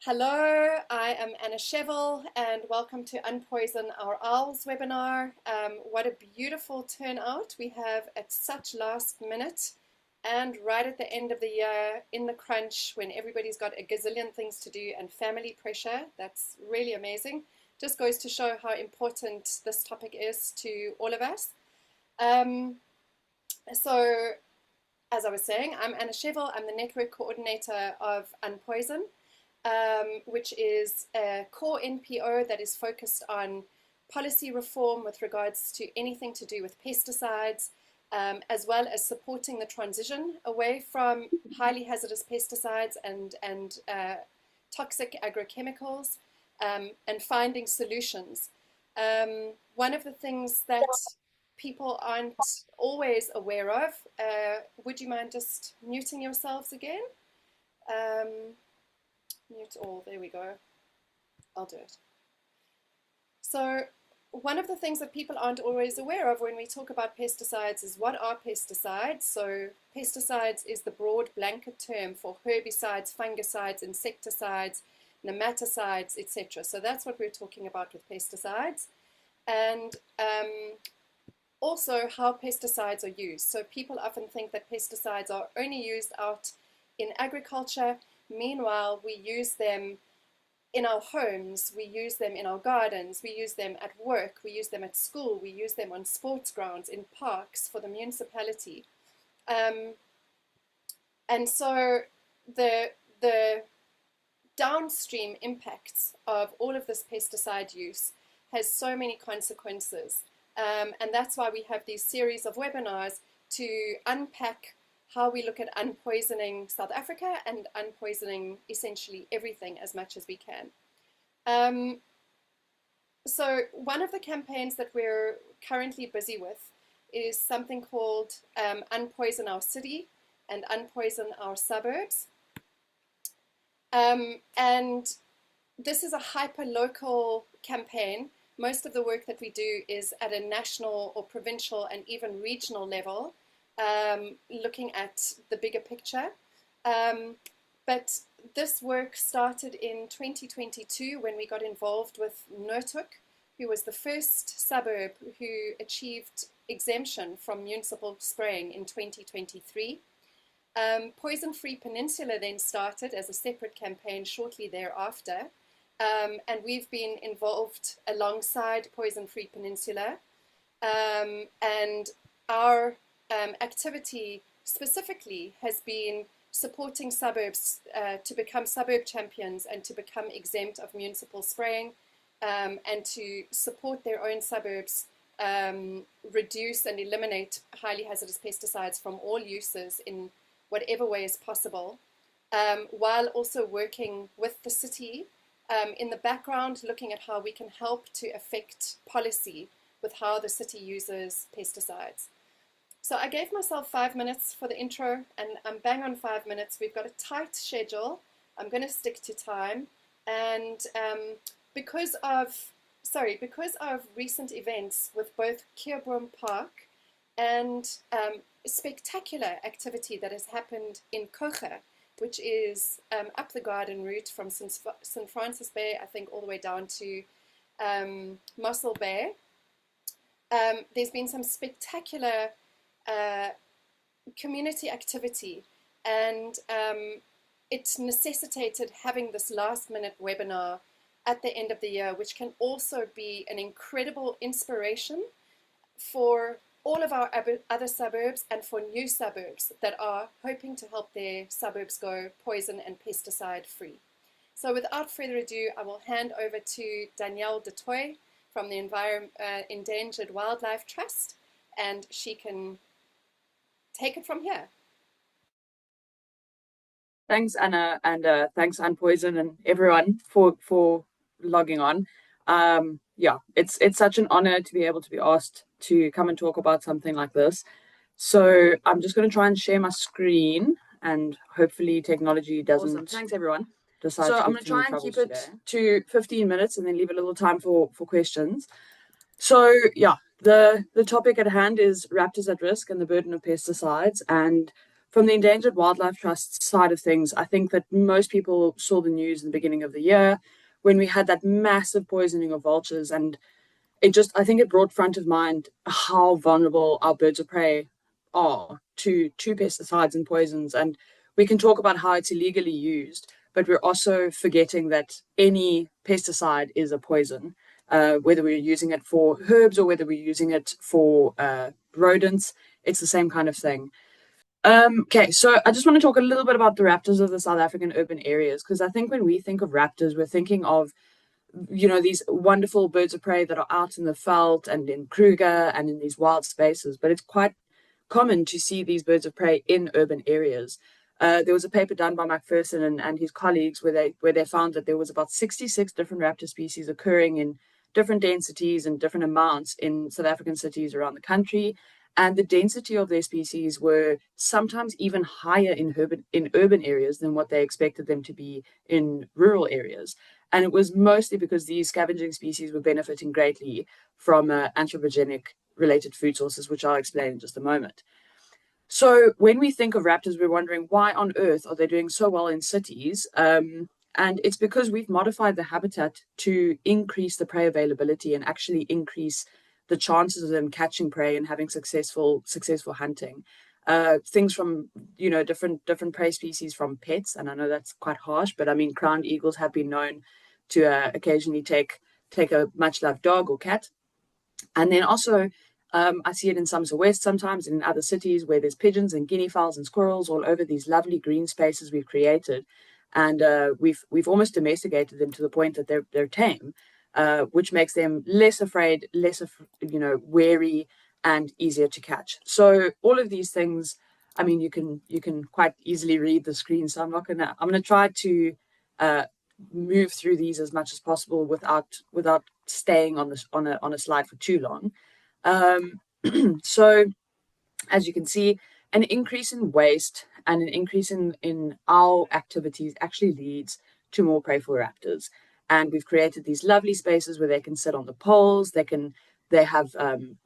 Hello, I am Anna Shevel and welcome to UnPoison Our Owls webinar. What a beautiful turnout we have at such last minute and right at the end of the year in the crunch when everybody's got a gazillion things to do and family pressure. That's really amazing. Just goes to show how important this topic is to all of us. So as I was saying, I'm Anna Shevel. I'm the network coordinator of UnPoison. Which is a core NPO that is focused on policy reform with regards to anything to do with pesticides, as well as supporting the transition away from highly hazardous pesticides and toxic agrochemicals, and finding solutions. One of the things that people aren't always aware of, would you mind just muting yourselves again? Mute all, there we go. I'll do it. So one of the things that people aren't always aware of when we talk about pesticides is what are pesticides? So pesticides is the broad blanket term for herbicides, fungicides, insecticides, nematicides, etc. So that's what we're talking about with pesticides. And also how pesticides are used. So people often think that pesticides are only used out in agriculture. Meanwhile, we use them in our homes, we use them in our gardens, we use them at work, we use them at school, we use them on sports grounds, in parks for the municipality. And so the downstream impacts of all of this pesticide use has so many consequences. And that's why we have these series of webinars to unpack how we look at unpoisoning South Africa and unpoisoning essentially everything as much as we can. So one of the campaigns that we're currently busy with is something called Unpoison Our City and Unpoison Our Suburbs. And this is a hyper-local campaign. Most of the work that we do is at a national or provincial and even regional level. Looking at the bigger picture. But this work started in 2022 when we got involved with Toit, who was the first suburb who achieved exemption from municipal spraying in 2023. Poison-Free Peninsula then started as a separate campaign shortly thereafter. And we've been involved alongside Poison-Free Peninsula. And our activity specifically has been supporting suburbs to become suburb champions and to become exempt of municipal spraying, and to support their own suburbs, reduce and eliminate highly hazardous pesticides from all uses in whatever way is possible, while also working with the city in the background, looking at how we can help to affect policy with how the city uses pesticides. So I gave myself 5 minutes for the intro, and I'm bang on 5 minutes. We've got a tight schedule. I'm going to stick to time. And because of recent events with both Keurboom Park and spectacular activity that has happened in Kruger, which is up the garden route from St. Francis Bay, I think, all the way down to Mossel Bay. There's been some spectacular community activity, and it necessitated having this last minute webinar at the end of the year, which can also be an incredible inspiration for all of our other suburbs and for new suburbs that are hoping to help their suburbs go poison and pesticide free. So without further ado, I will hand over to Danielle de Toit from the Endangered Wildlife Trust, and she can take it from here. Thanks, Anna, and thanks, UnPoison, and everyone for logging on. Yeah, it's such an honor to be able to be asked to come and talk about something like this. So I'm just going to try and share my screen, and hopefully technology doesn't. Awesome. Thanks, everyone. So I'm going to try and keep it to 15 minutes and then leave a little time for questions. So yeah, the topic at hand is raptors at risk and the burden of pesticides. And from the Endangered Wildlife Trust side of things, I think that most people saw the news in the beginning of the year when we had that massive poisoning of vultures, and I think it brought front of mind how vulnerable our birds of prey are to pesticides and poisons. And we can talk about how it's illegally used, but we're also forgetting that any pesticide is a poison, whether we're using it for herbs or whether we're using it for rodents. It's the same kind of thing. Okay, so I just want to talk a little bit about the raptors of the South African urban areas, because I think when we think of raptors, we're thinking of, these wonderful birds of prey that are out in the veld and in Kruger and in these wild spaces, but it's quite common to see these birds of prey in urban areas. There was a paper done by Macpherson and his colleagues where they found that there was about 66 different raptor species occurring in different densities and different amounts in South African cities around the country. And the density of their species were sometimes even higher in urban areas than what they expected them to be in rural areas. And it was mostly because these scavenging species were benefiting greatly from anthropogenic related food sources, which I'll explain in just a moment. So when we think of raptors, we're wondering why on earth are they doing so well in cities? And it's because we've modified the habitat to increase the prey availability and actually increase the chances of them catching prey and having successful hunting. Things from different prey species from pets, and I know that's quite harsh, but I mean crowned eagles have been known to occasionally take a much loved dog or cat, and then also I see it in Somerset West sometimes, and in other cities where there's pigeons and guinea fowls and squirrels all over these lovely green spaces we've created, and we've almost domesticated them to the point that they're tame. Which makes them less afraid, wary, and easier to catch. So all of these things, I mean, you can quite easily read the screen. So I'm gonna try to move through these as much as possible without staying on a slide for too long. So as you can see, an increase in waste and an increase in our activities actually leads to more prey for raptors. And we've created these lovely spaces where they can sit on the poles. They have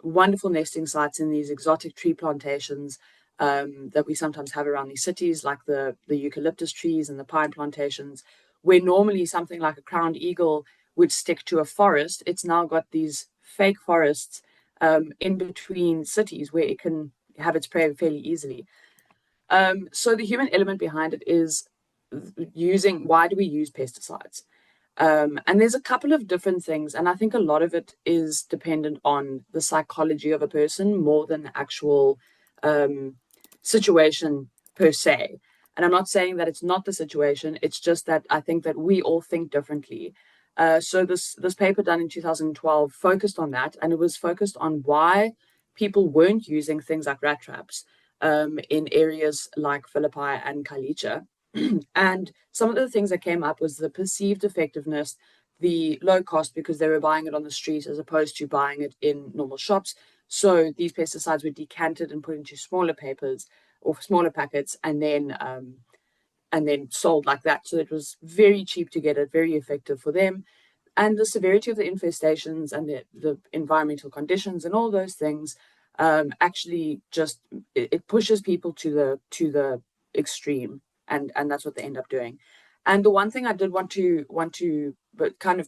wonderful nesting sites in these exotic tree plantations that we sometimes have around these cities, like the eucalyptus trees and the pine plantations, where normally something like a crowned eagle would stick to a forest. It's now got these fake forests in between cities where it can have its prey fairly easily. So the human element behind it is why do we use pesticides? And there's a couple of different things, and I think a lot of it is dependent on the psychology of a person more than the actual situation per se. And I'm not saying that it's not the situation, it's just that I think that we all think differently. So this paper done in 2012 focused on that, and it was focused on why people weren't using things like rat traps in areas like Philippi and Cllr. And some of the things that came up was the perceived effectiveness, the low cost because they were buying it on the street as opposed to buying it in normal shops. So these pesticides were decanted and put into smaller papers or smaller packets and then sold like that. So it was very cheap to get it, very effective for them. And the severity of the infestations and the environmental conditions and all those things actually just it pushes people to the extreme. And that's what they end up doing. And the one thing I did want to but kind of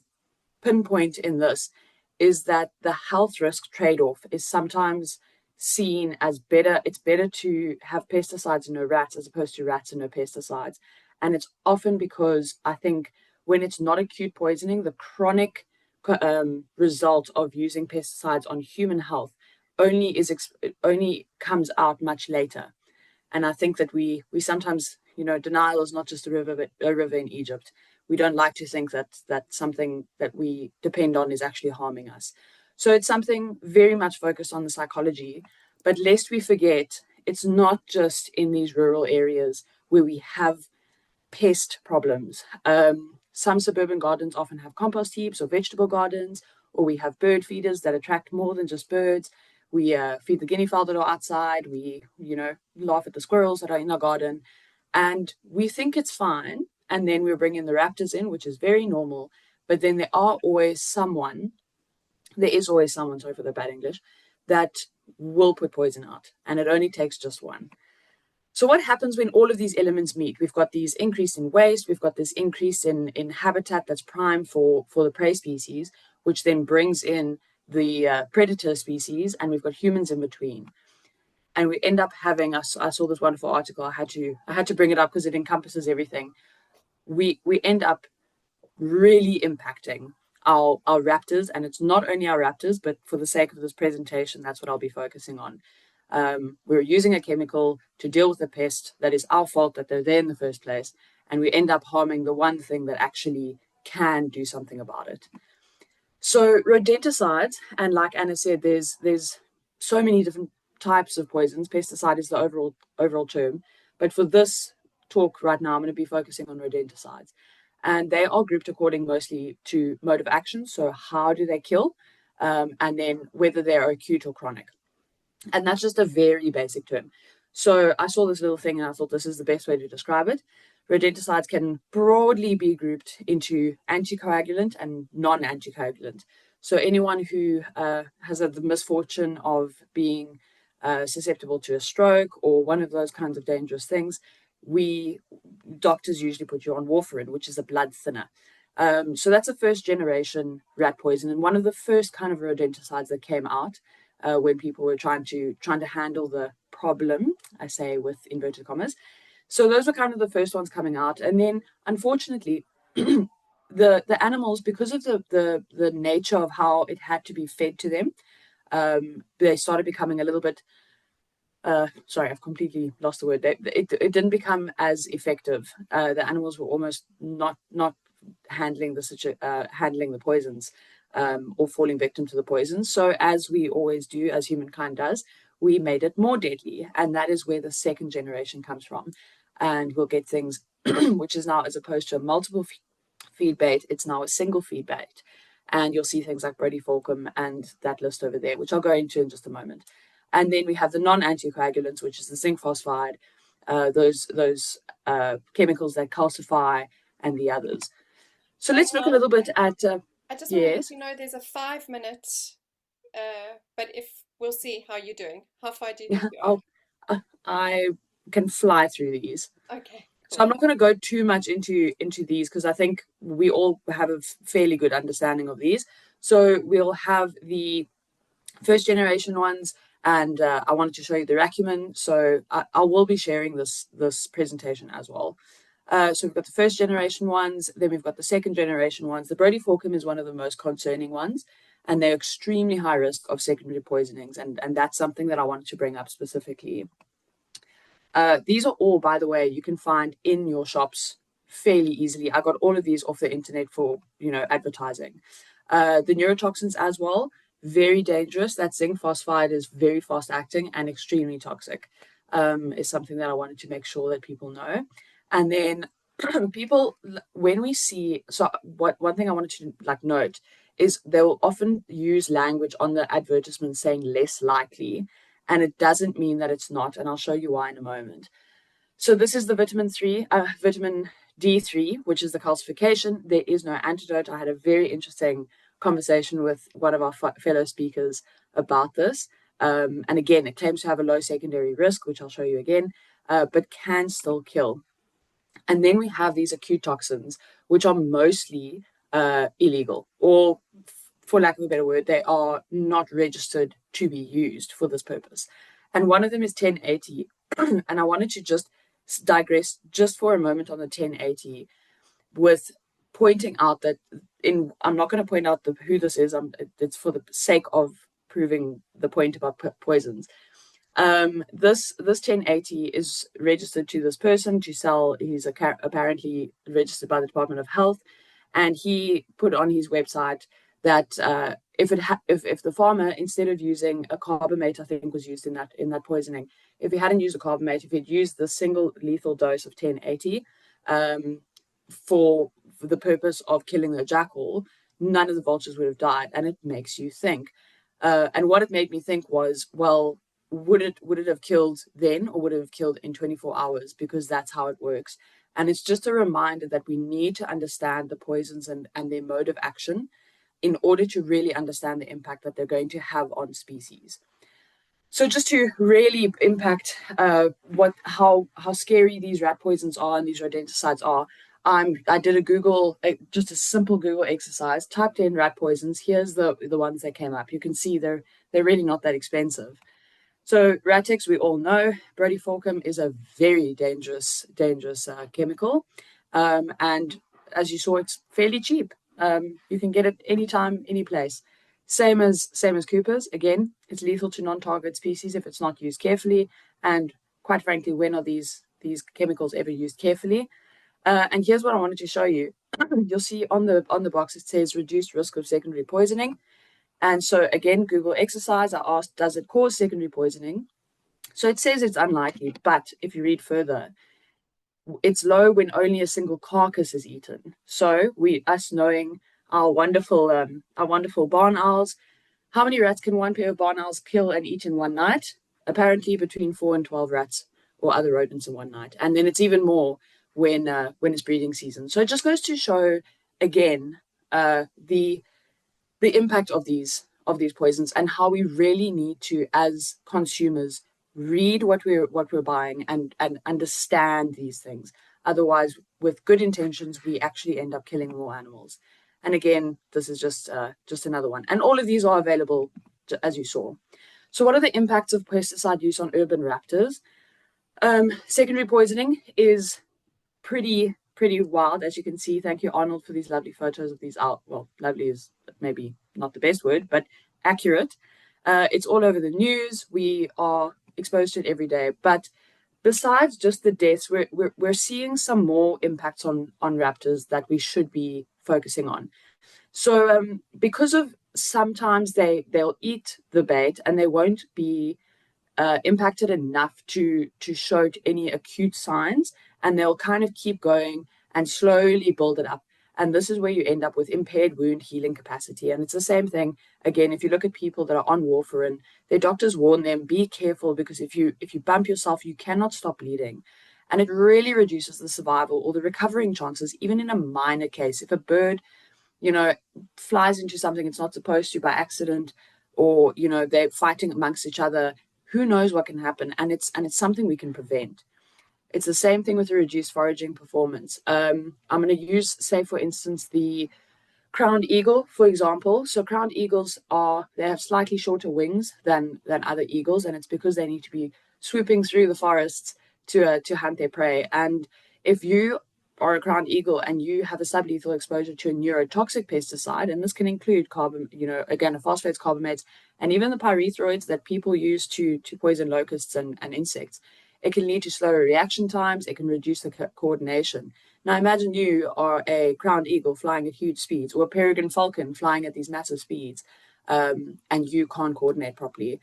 pinpoint in this is that the health risk trade-off is sometimes seen as better. It's better to have pesticides and no rats as opposed to rats and no pesticides. And it's often because I think when it's not acute poisoning, the chronic result of using pesticides on human health only comes out much later. And I think that we sometimes, denial is not just a river, but a river in Egypt. We don't like to think that something that we depend on is actually harming us. So it's something very much focused on the psychology. But lest we forget, it's not just in these rural areas where we have pest problems. Some suburban gardens often have compost heaps or vegetable gardens, or we have bird feeders that attract more than just birds. We feed the guinea fowl that are outside. We, laugh at the squirrels that are in our garden. And we think it's fine. And then we bring in the raptors in, which is very normal. But then there is always someone, sorry for the bad English, that will put poison out. And it only takes just one. So what happens when all of these elements meet? We've got these increase in waste, we've got this increase in habitat that's prime for the prey species, which then brings in the predator species, and we've got humans in between. And we end up having, I saw this wonderful article, I had to bring it up because it encompasses everything. We end up really impacting our raptors, and it's not only our raptors, but for the sake of this presentation, that's what I'll be focusing on. We're using a chemical to deal with a pest that is our fault that they're there in the first place, and we end up harming the one thing that actually can do something about it. So rodenticides, and like Anna said, there's so many different types of poisons. Pesticide is the overall term, but for this talk right now, I'm going to be focusing on rodenticides, and they are grouped according mostly to mode of action. So how do they kill, and then whether they're acute or chronic. And that's just a very basic term. So I saw this little thing and I thought this is the best way to describe it. Rodenticides can broadly be grouped into anticoagulant and non-anticoagulant. So anyone who has the misfortune of being susceptible to a stroke or one of those kinds of dangerous things, doctors usually put you on warfarin, which is a blood thinner. So that's a first generation rat poison, and one of the first kind of rodenticides that came out when people were trying to handle the problem, I say with inverted commas. So those were kind of the first ones coming out, and then unfortunately, the animals, because of the nature of how it had to be fed to them, they started becoming a little bit. Sorry, I've completely lost the word. It didn't become as effective. The animals were almost not handling the poisons. Or falling victim to the poison. So as we always do, as humankind does, we made it more deadly. And that is where the second generation comes from. And we'll get things, which is now, as opposed to a multiple feed bait, it's now a single feed bait. And you'll see things like Brody-Falcum and that list over there, which I'll go into in just a moment. And then we have the non-anticoagulants, which is the zinc phosphide, those chemicals that calcify, and the others. So let's look a little bit at... I just want to let you know there's a 5-minute, but we'll see how you're doing. How far do you think you are? I can fly through these. Okay. Cool. So I'm not going to go too much into these because I think we all have a fairly good understanding of these. So we'll have the first generation ones, and I wanted to show you the Racumen. So I will be sharing this presentation as well. So we've got the first generation ones, then we've got the second generation ones. The Brody-Falcum is one of the most concerning ones, and they're extremely high risk of secondary poisonings, and that's something that I wanted to bring up specifically. These are all, by the way, you can find in your shops fairly easily. I got all of these off the internet for, advertising. The neurotoxins as well, very dangerous. That zinc phosphide is very fast acting and extremely toxic, is something that I wanted to make sure that people know. And then people, when we see, so one thing I wanted to note is they will often use language on the advertisement saying less likely, and it doesn't mean that it's not, and I'll show you why in a moment. So this is the vitamin D3, which is the calcification. There is no antidote. I had a very interesting conversation with one of our fellow speakers about this. And again, it claims to have a low secondary risk, which I'll show you again, but can still kill. And then we have these acute toxins, which are mostly illegal, or for lack of a better word, they are not registered to be used for this purpose. And one of them is 1080. And I wanted to just digress just for a moment on the 1080 with pointing out that I'm not going to point out who this is. It's for the sake of proving the point about poisons. This 1080 is registered to this person to sell. He's apparently registered by the Department of Health, and he put on his website that if the farmer, instead of using a carbamate, I think was used in that poisoning, if he hadn't used a carbamate, if he'd used the single lethal dose of 1080 for the purpose of killing the jackal, none of the vultures would have died. And it makes you think. And what it made me think was, well, would it have killed then, or would it have killed in 24 hours? Because that's how it works. And it's just a reminder that we need to understand the poisons and their mode of action in order to really understand the impact that they're going to have on species. So just to really impact how scary these rat poisons are and these rodenticides are, I did just a simple Google exercise, typed in rat poisons. Here's the ones that came up. You can see they're really not that expensive. So Ratex, we all know, brodifaulcum is a very dangerous chemical, and as you saw, it's fairly cheap. You can get it anytime, any place. Same as Cooper's. Again, it's lethal to non-target species if it's not used carefully. And quite frankly, when are these chemicals ever used carefully? And here's what I wanted to show you. You'll see on the box it says reduced risk of secondary poisoning. And so again, Google exercise, I asked, does it cause secondary poisoning? So it says it's unlikely, but if you read further, it's low when only a single carcass is eaten. So us knowing our wonderful barn owls, how many rats can one pair of barn owls kill and eat in one night? Apparently between 4 and 12 rats or other rodents in one night. And then it's even more when it's breeding season. So it just goes to show again the impact of these poisons and how we really need to, as consumers, read what we're buying and understand these things. Otherwise, with good intentions, we actually end up killing more animals. And again, this is just another one. And all of these are available, as you saw. So what are the impacts of pesticide use on urban raptors? Secondary poisoning is pretty wild, as you can see. Thank you, Arnold, for these lovely photos of these out. Well, lovely is maybe not the best word, but accurate. It's all over the news. We are exposed to it every day. But besides just the deaths, we're seeing some more impacts on raptors that we should be focusing on. So because of sometimes they'll eat the bait and they won't be impacted enough to show any acute signs, and they'll kind of keep going and slowly build it up. And this is where you end up with impaired wound healing capacity. And it's the same thing, again, if you look at people that are on warfarin, their doctors warn them, be careful, because if you bump yourself, you cannot stop bleeding. And it really reduces the survival or the recovering chances, even in a minor case. If a bird, flies into something it's not supposed to by accident, or, they're fighting amongst each other, who knows what can happen? And it's something we can prevent. It's the same thing with the reduced foraging performance. I'm going to use, say, for instance, the crowned eagle, for example. So crowned eagles they have slightly shorter wings than other eagles, and it's because they need to be swooping through the forests to hunt their prey. And if you are a crowned eagle and you have a sublethal exposure to a neurotoxic pesticide, and this can include phosphates, carbamates, and even the pyrethroids that people use to poison locusts and insects, it can lead to slower reaction times. It can reduce the coordination. Now imagine you are a crowned eagle flying at huge speeds, or a peregrine falcon flying at these massive speeds, and you can't coordinate properly.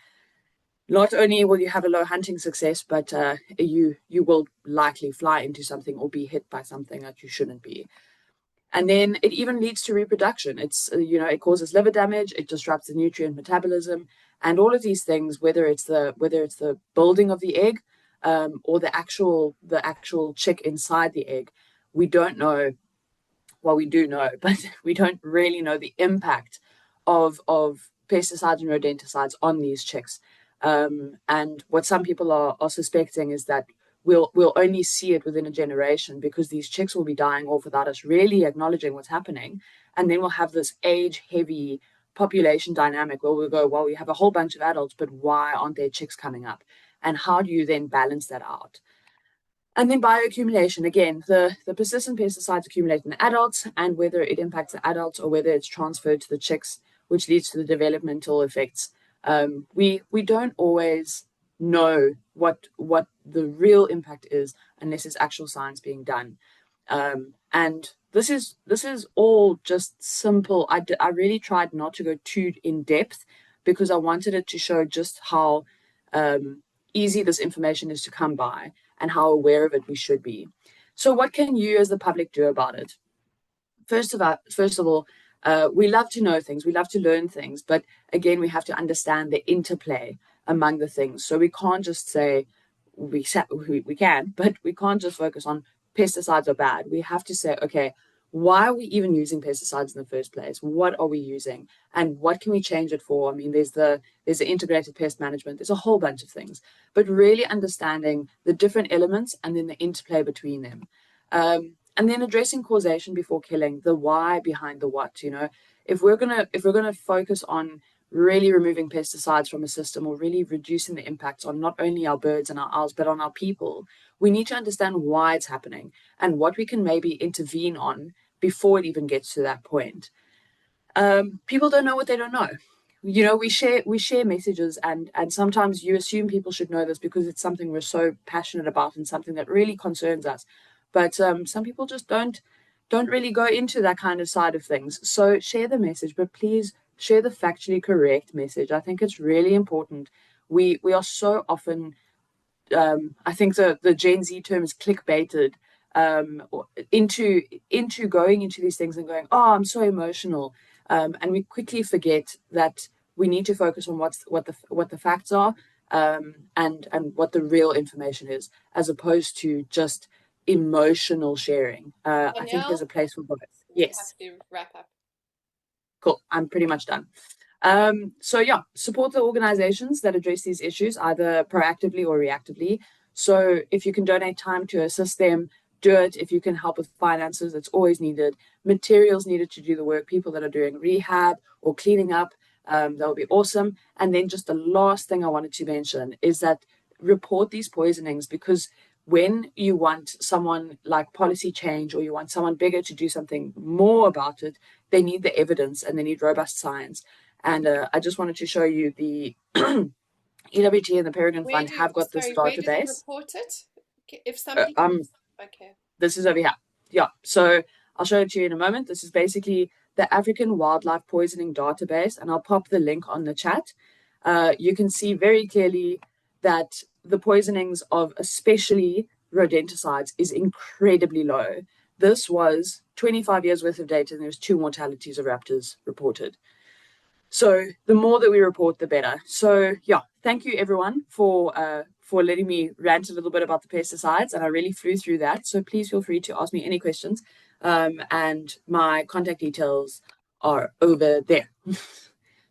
Not only will you have a low hunting success, but you will likely fly into something or be hit by something that you shouldn't be. And then it even leads to reproduction. It causes liver damage. It disrupts the nutrient metabolism, and all of these things, whether it's the building of the egg, or the actual chick inside the egg, we don't know. Well, we do know, but we don't really know the impact of pesticides and rodenticides on these chicks. And what some people are suspecting is that we'll only see it within a generation, because these chicks will be dying off without us really acknowledging what's happening. And then we'll have this age-heavy population dynamic where we'll go, well, we have a whole bunch of adults, but why aren't there chicks coming up? And how do you then balance that out? And then bioaccumulation, again, the persistent pesticides accumulate in the adults, and whether it impacts the adults or whether it's transferred to the chicks, which leads to the developmental effects. We don't always know what the real impact is unless there's actual science being done. And this is all just simple. I really tried not to go too in depth, because I wanted it to show just how easy this information is to come by and how aware of it we should be. So what can you as the public do about it? First of all, we love to know things, we love to learn things, but again, we have to understand the interplay among the things. So we can't just say, we can, but we can't just focus on pesticides are bad. We have to say, okay, why are we even using pesticides in the first place? What are we using? And what can we change it for? I mean, there's the integrated pest management. There's a whole bunch of things. But really understanding the different elements and then the interplay between them. And then addressing causation before killing, the why behind the what, you know. If we're gonna focus on really removing pesticides from a system or really reducing the impacts on not only our birds and our owls, but on our people, we need to understand why it's happening and what we can maybe intervene on before it even gets to that point. People don't know what they don't know. You know, we share messages, and sometimes you assume people should know this because it's something we're so passionate about and something that really concerns us. But some people just don't really go into that kind of side of things. So share the message, but please share the factually correct message. I think it's really important. We are so often, I think the Gen Z term is clickbaited, into going into these things and going, oh, I'm so emotional, and we quickly forget that we need to focus on what the facts are, and what the real information is, as opposed to just emotional sharing. I think there's a place for both. Yes. We have to wrap up. Cool. I'm pretty much done. So yeah, support the organizations that address these issues, either proactively or reactively. So if you can donate time to assist them, do it. If you can help with finances, it's always needed. Materials needed to do the work, people that are doing rehab or cleaning up, that would be awesome. And then just the last thing I wanted to mention is that report these poisonings, because when you want someone like policy change or you want someone bigger to do something more about it, they need the evidence and they need robust science. And I just wanted to show you the EWT and the Peregrine Fund have got this Where do they database. report it? If some people... Okay. This is over here. Yeah. So I'll show it to you in a moment. This is basically the African Wildlife Poisoning Database, and I'll pop the link on the chat. You can see very clearly that the poisonings of especially rodenticides is incredibly low. This was 25 years worth of data, and there's 2 mortalities of raptors reported. So the more that we report, the better. So yeah, thank you everyone for letting me rant a little bit about the pesticides, and I really flew through that. So please feel free to ask me any questions, and my contact details are over there.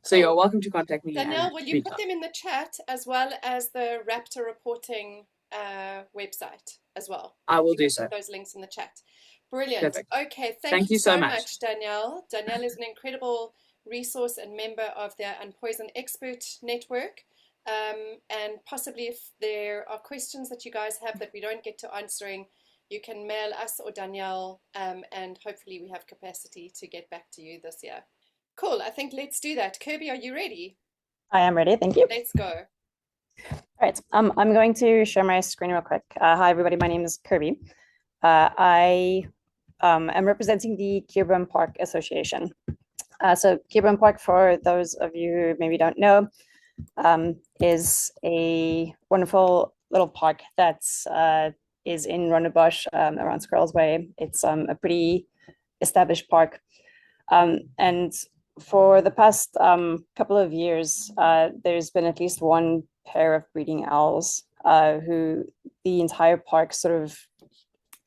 So you're welcome to contact me. Danielle, will you put them in the chat as well as the Raptor reporting website as well? I will do so. Put those links in the chat. Brilliant. Perfect. Okay, thank you so much, Danielle. Danielle is an incredible resource and member of the UnPoison Expert Network. And possibly if there are questions that you guys have that we don't get to answering, you can mail us or Danielle, and hopefully we have capacity to get back to you this year. Cool, I think let's do that. Kirby, are you ready? I am ready, thank you. Let's go. All right, I'm going to share my screen real quick. Hi everybody, my name is Kirby. I am representing the Keurboom Park Association. So Keurboom Park, for those of you who maybe don't know, is a wonderful little park that is in Rondebosch, around Squirrels Way. It's a pretty established park. And for the past couple of years, there's been at least one pair of breeding owls who the entire park sort of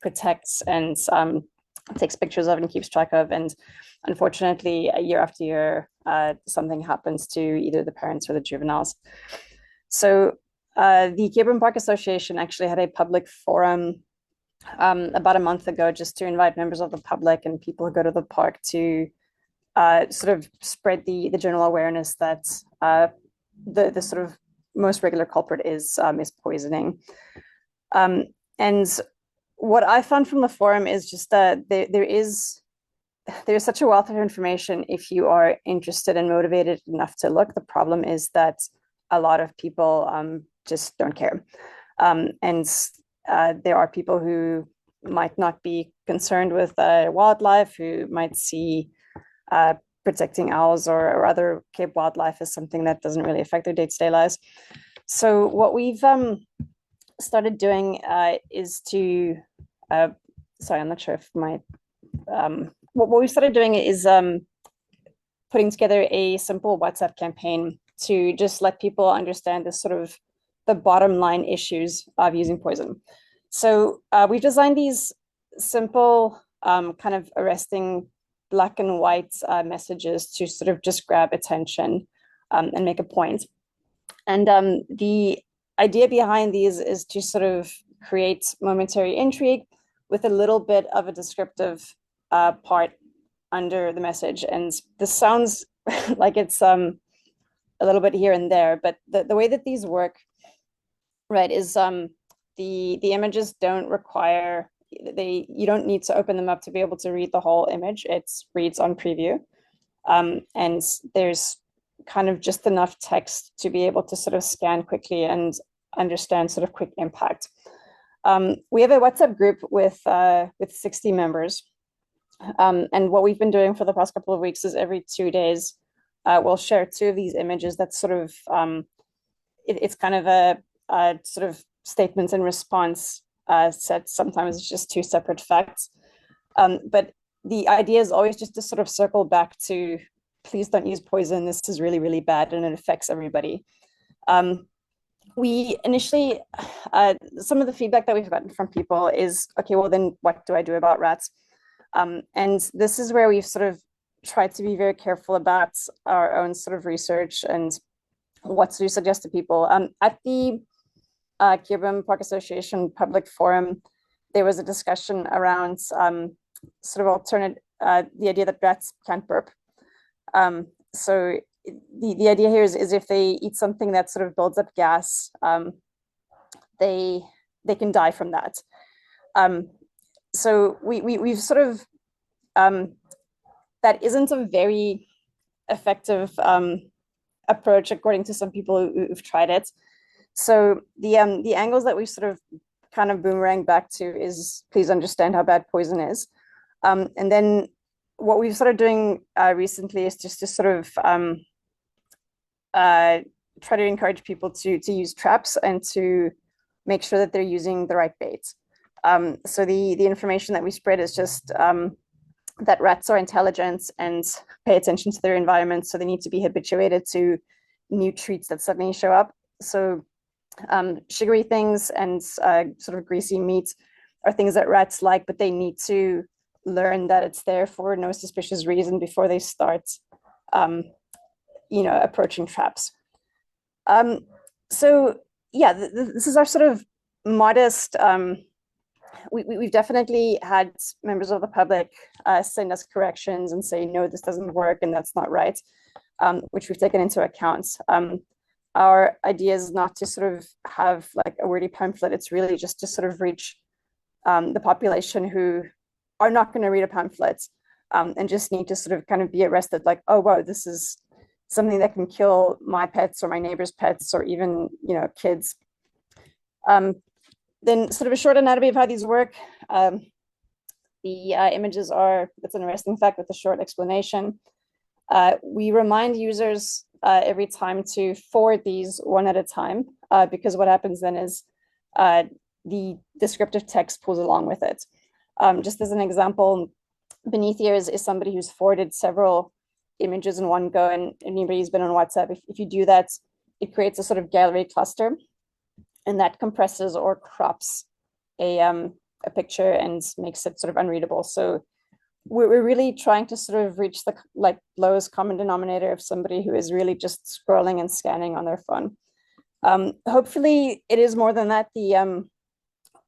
protects and takes pictures of and keeps track of. And unfortunately, year after year, something happens to either the parents or the juveniles. So the Keurboom Park Association actually had a public forum about a month ago, just to invite members of the public and people who go to the park to sort of spread the general awareness that the sort of most regular culprit is poisoning. And what I found from the forum is just that there's such a wealth of information if you are interested and motivated enough to look. The problem is that a lot of people just don't care. And there are people who might not be concerned with wildlife, who might see protecting owls or other Cape wildlife as something that doesn't really affect their day-to-day lives. So what we've started doing is to, sorry, I'm not sure if my, what we started doing is putting together a simple WhatsApp campaign to just let people understand the sort of the bottom line issues of using poison. So we've designed these simple kind of arresting black and white messages to sort of just grab attention and make a point. And the idea behind these is to sort of create momentary intrigue with a little bit of a descriptive part under the message. And this sounds like it's a little bit here and there, but the way that these work, right, is the images don't require, you don't need to open them up to be able to read the whole image. It reads on preview. And there's kind of just enough text to be able to sort of scan quickly and understand sort of quick impact. We have a WhatsApp group with 60 members. And what we've been doing for the past couple of weeks is every 2 days, we'll share 2 of these images that sort of, it's kind of a sort of statements and response set. Sometimes it's just 2 separate facts. But the idea is always just to sort of circle back to, please don't use poison. This is really, really bad and it affects everybody. We initially, some of the feedback that we've gotten from people is, okay, well then what do I do about rats? And this is where we've sort of tried to be very careful about our own sort of research and what to suggest to people. At the Keurboom Park Association public forum, there was a discussion around sort of alternate, the idea that rats can't burp. So the idea here is if they eat something that sort of builds up gas, they can die from that. So we've sort of, that isn't a very effective approach according to some people who've tried it. So the angles that we sort of kind of boomerang back to is, please understand how bad poison is. And then what we've started doing recently is just to sort of try to encourage people to use traps and to make sure that they're using the right bait. So the information that we spread is just that rats are intelligent and pay attention to their environment, so they need to be habituated to new treats that suddenly show up. So sugary things and sort of greasy meat are things that rats like, but they need to learn that it's there for no suspicious reason before they start, approaching traps. So yeah, this is our sort of modest. We've definitely had members of the public send us corrections and say, no, this doesn't work and that's not right, which we've taken into account. Our idea is not to sort of have like a wordy pamphlet. It's really just to sort of reach the population who are not going to read a pamphlet and just need to sort of kind of be arrested, like, oh, wow, this is something that can kill my pets or my neighbor's pets or even, kids. Then sort of a short anatomy of how these work. The images are, that's an interesting fact with a short explanation. We remind users every time to forward these one at a time, because what happens then is the descriptive text pulls along with it. Just as an example, beneath here is somebody who's forwarded several images in one go, and anybody who's been on WhatsApp, if you do that, it creates a sort of gallery cluster, and that compresses or crops a picture and makes it sort of unreadable. So we're really trying to sort of reach the lowest common denominator of somebody who is really just scrolling and scanning on their phone. Hopefully it is more than that. The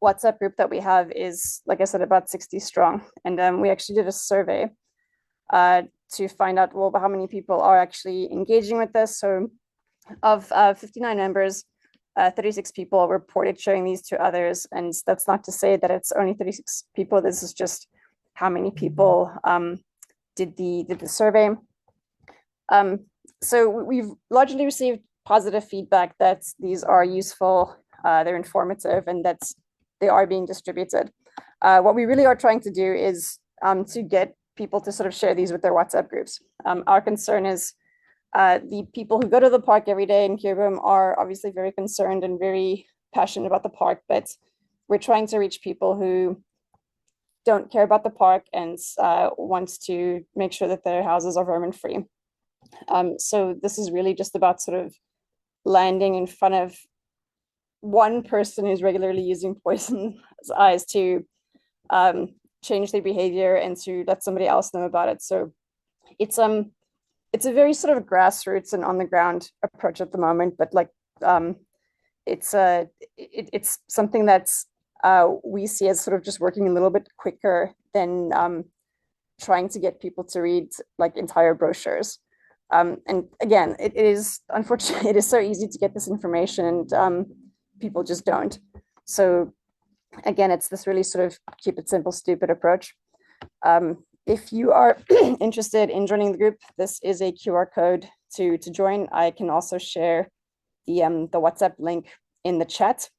WhatsApp group that we have is, like I said, about 60 strong. And we actually did a survey to find out, well, how many people are actually engaging with this. So of 59 members, 36 people reported sharing these to others. And that's not to say that it's only 36 people. This is just how many people did the survey. So we've largely received positive feedback that these are useful, they're informative, and that they are being distributed. What we really are trying to do is to get people to sort of share these with their WhatsApp groups. Our concern is the people who go to the park every day in Keurboom are obviously very concerned and very passionate about the park, but we're trying to reach people who don't care about the park and wants to make sure that their houses are vermin free. So this is really just about sort of landing in front of one person who's regularly using poison's eyes to change their behavior and to let somebody else know about it. So it's a very sort of grassroots and on the ground approach at the moment, but like it's something that's we see as sort of just working a little bit quicker than trying to get people to read like entire brochures. And again, it is unfortunately it is so easy to get this information, and people just don't. So again, it's this really sort of keep it simple, stupid approach. If you are interested in joining the group, this is a QR code to join. I can also share the WhatsApp link in the chat.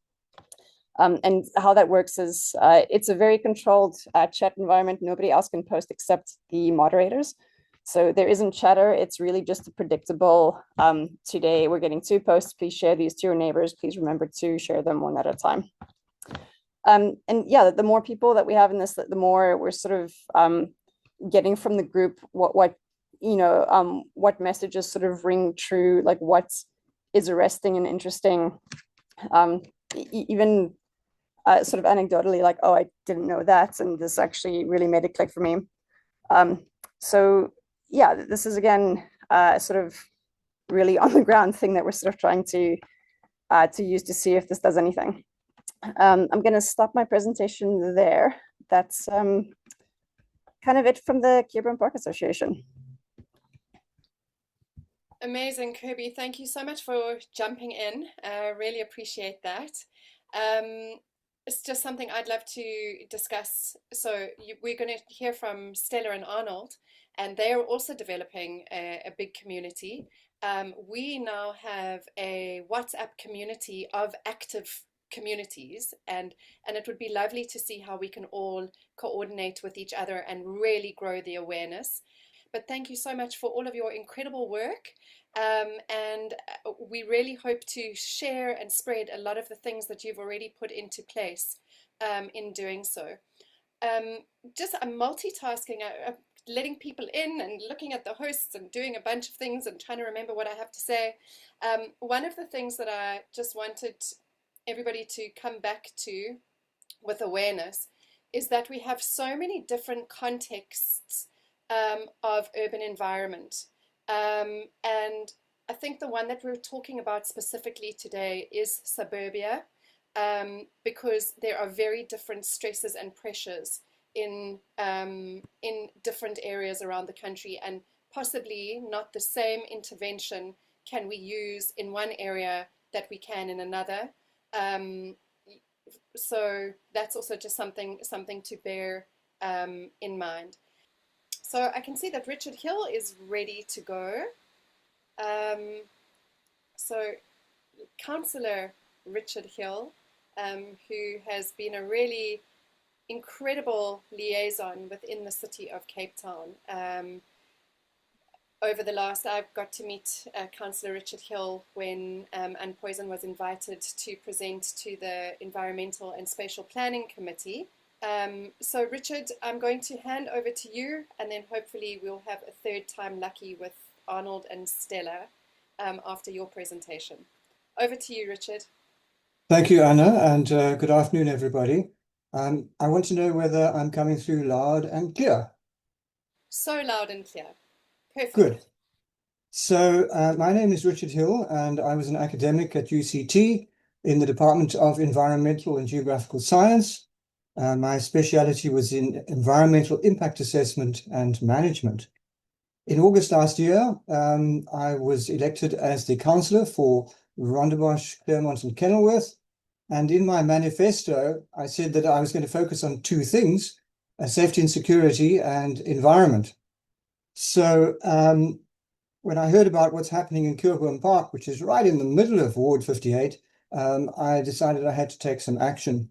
And how that works is it's a very controlled chat environment. Nobody else can post except the moderators. So there isn't chatter. It's really just a predictable, today we're getting 2 posts. Please share these to your neighbors. Please remember to share them one at a time. And yeah, the more people that we have in this, the more we're sort of getting from the group what messages sort of ring true, like what is arresting and interesting. Even sort of anecdotally, like, oh, I didn't know that, and this actually really made a click for me. So yeah, this is again sort of really on the ground thing that we're sort of trying to use to see if this does anything. I'm going to stop my presentation there. That's kind of it from the Keurboom Park Association. Amazing, Kirby. Thank you so much for jumping in. Really appreciate that. It's just something I'd love to discuss. So we're going to hear from Stella and Arnold, and they are also developing a big community. We now have a WhatsApp community of active communities, and it would be lovely to see how we can all coordinate with each other and really grow the awareness. But thank you so much for all of your incredible work. And we really hope to share and spread a lot of the things that you've already put into place in doing so. Just I'm multitasking, letting people in and looking at the hosts and doing a bunch of things and trying to remember what I have to say. One of the things that I just wanted everybody to come back to with awareness is that we have so many different contexts of urban environment. And I think the one that we're talking about specifically today is suburbia, because there are very different stresses and pressures in different areas around the country, and possibly not the same intervention can we use in one area that we can in another. So that's also just something to bear in mind. So I can see that Richard Hill is ready to go. So Councillor Richard Hill, who has been a really incredible liaison within the city of Cape Town. Over the last, I've got to meet Councillor Richard Hill when UnPoison was invited to present to the Environmental and Spatial Planning Committee. So Richard, I'm going to hand over to you, and then hopefully we'll have a third time lucky with Arnold and Stella after your presentation. Over to you, Richard. Thank you, Anna, and good afternoon, everybody. I want to know whether I'm coming through loud and clear. So loud and clear. Perfect. Good. So my name is Richard Hill, and I was an academic at UCT in the Department of Environmental and Geographical Science. My speciality was in environmental impact assessment and management. In August last year, I was elected as the councillor for Rondebosch, Claremont and Kenilworth. And in my manifesto, I said that I was going to focus on 2 things, safety and security and environment. So when I heard about what's happening in Keurboom Park, which is right in the middle of Ward 58, I decided I had to take some action.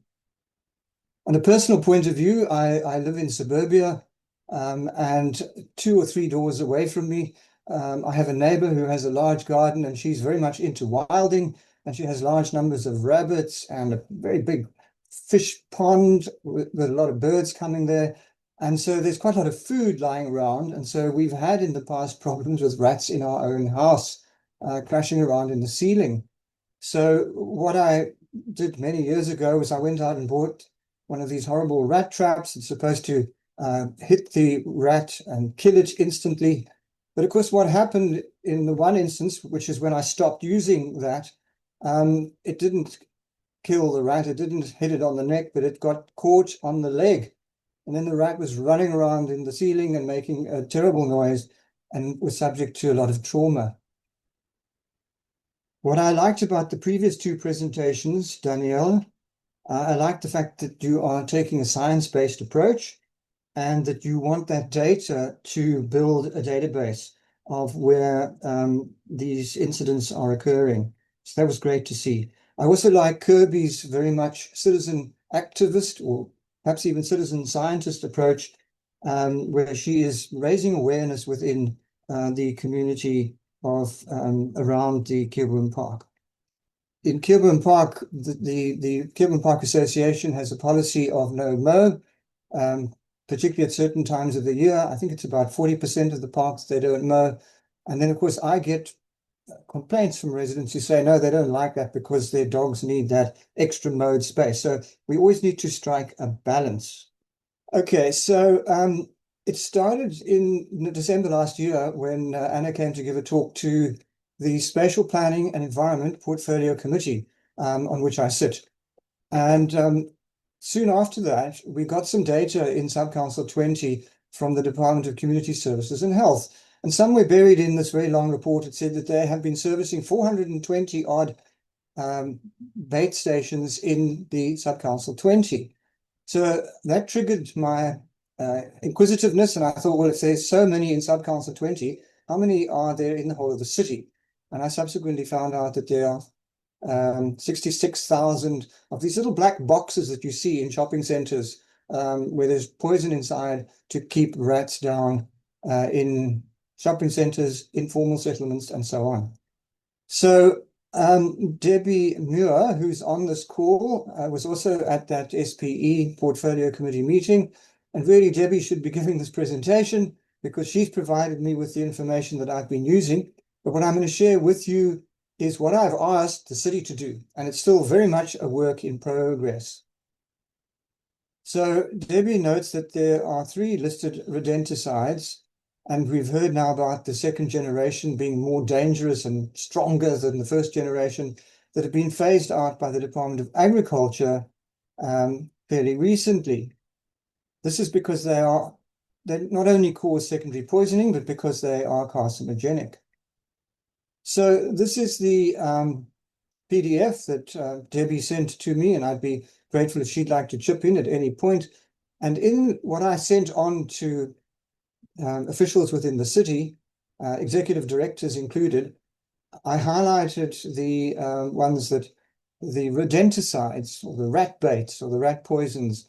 On a personal point of view, I live in suburbia, and 2 or 3 doors away from me, I have a neighbor who has a large garden, and she's very much into wilding, and she has large numbers of rabbits and a very big fish pond with a lot of birds coming there. And so there's quite a lot of food lying around. And so we've had in the past problems with rats in our own house, crashing around in the ceiling. So what I did many years ago was I went out and bought one of these horrible rat traps. It's supposed to hit the rat and kill it instantly. But of course, what happened in the one instance, which is when I stopped using that, it didn't kill the rat. It didn't hit it on the neck, but it got caught on the leg. And then the rat was running around in the ceiling and making a terrible noise and was subject to a lot of trauma. What I liked about the previous two presentations, Danielle, I like the fact that you are taking a science-based approach and that you want that data to build a database of where these incidents are occurring. So that was great to see. I also like Kirby's very much citizen activist or perhaps even citizen scientist approach, where she is raising awareness within the community of around the Keurboom Park. In Keurboom Park, the Keurboom Park Association has a policy of no mow, particularly at certain times of the year. I think it's about 40% of the parks they don't mow. And then, of course, I get complaints from residents who say, no, they don't like that because their dogs need that extra mowed space. So we always need to strike a balance. Okay, so it started in December last year when Anna came to give a talk to the Spatial Planning and Environment Portfolio Committee, on which I sit. And soon after that, we got some data in Sub-Council 20 from the Department of Community Services and Health. And somewhere buried in this very long report, it said that they have been servicing 420 odd bait stations in the Sub-Council 20. So that triggered my inquisitiveness, and I thought, well, if there's so many in Sub-Council 20, how many are there in the whole of the city? And I subsequently found out that there are 66,000 of these little black boxes that you see in shopping centers where there's poison inside to keep rats down in shopping centers, informal settlements, and so on. So Debbie Muir, who's on this call, was also at that SPE Portfolio Committee meeting. And really, Debbie should be giving this presentation because she's provided me with the information that I've been using. But what I'm going to share with you is what I've asked the city to do. And it's still very much a work in progress. So Debbie notes that there are 3 listed rodenticides. And we've heard now about the second generation being more dangerous and stronger than the first generation that have been phased out by the Department of Agriculture fairly recently. This is because they not only cause secondary poisoning, but because they are carcinogenic. So this is the PDF that Debbie sent to me, and I'd be grateful if she'd like to chip in at any point. And in what I sent on to officials within the city, executive directors included, I highlighted the ones that the rodenticides or the rat baits or the rat poisons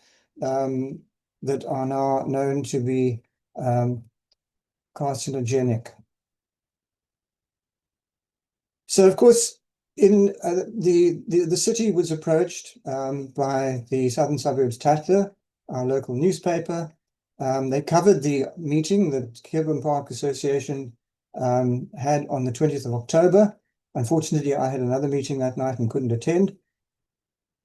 that are now known to be carcinogenic. So, of course, in the city was approached by the Southern Suburbs Cllr, our local newspaper. They covered the meeting that Keurboom Park Association had on the 20th of October. Unfortunately, I had another meeting that night and couldn't attend.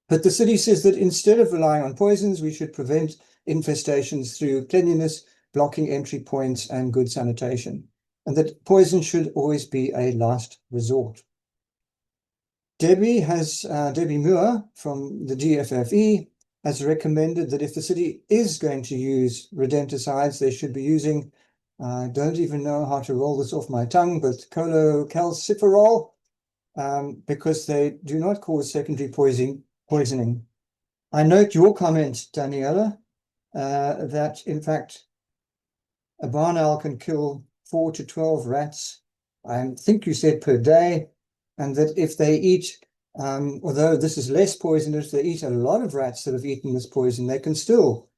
But the city says that instead of relying on poisons, we should prevent infestations through cleanliness, blocking entry points, and good sanitation, and that poison should always be a last resort. Debbie Muir from the DFFE has recommended that if the city is going to use rodenticides, they should be using, I don't even know how to roll this off my tongue, but cholecalciferol, because they do not cause secondary poisoning. I note your comment, Daniela, that in fact, a barn owl can kill 4 to 12 rats, I think you said per day, and that if they eat, although this is less poisonous, they eat a lot of rats that have eaten this poison, they can still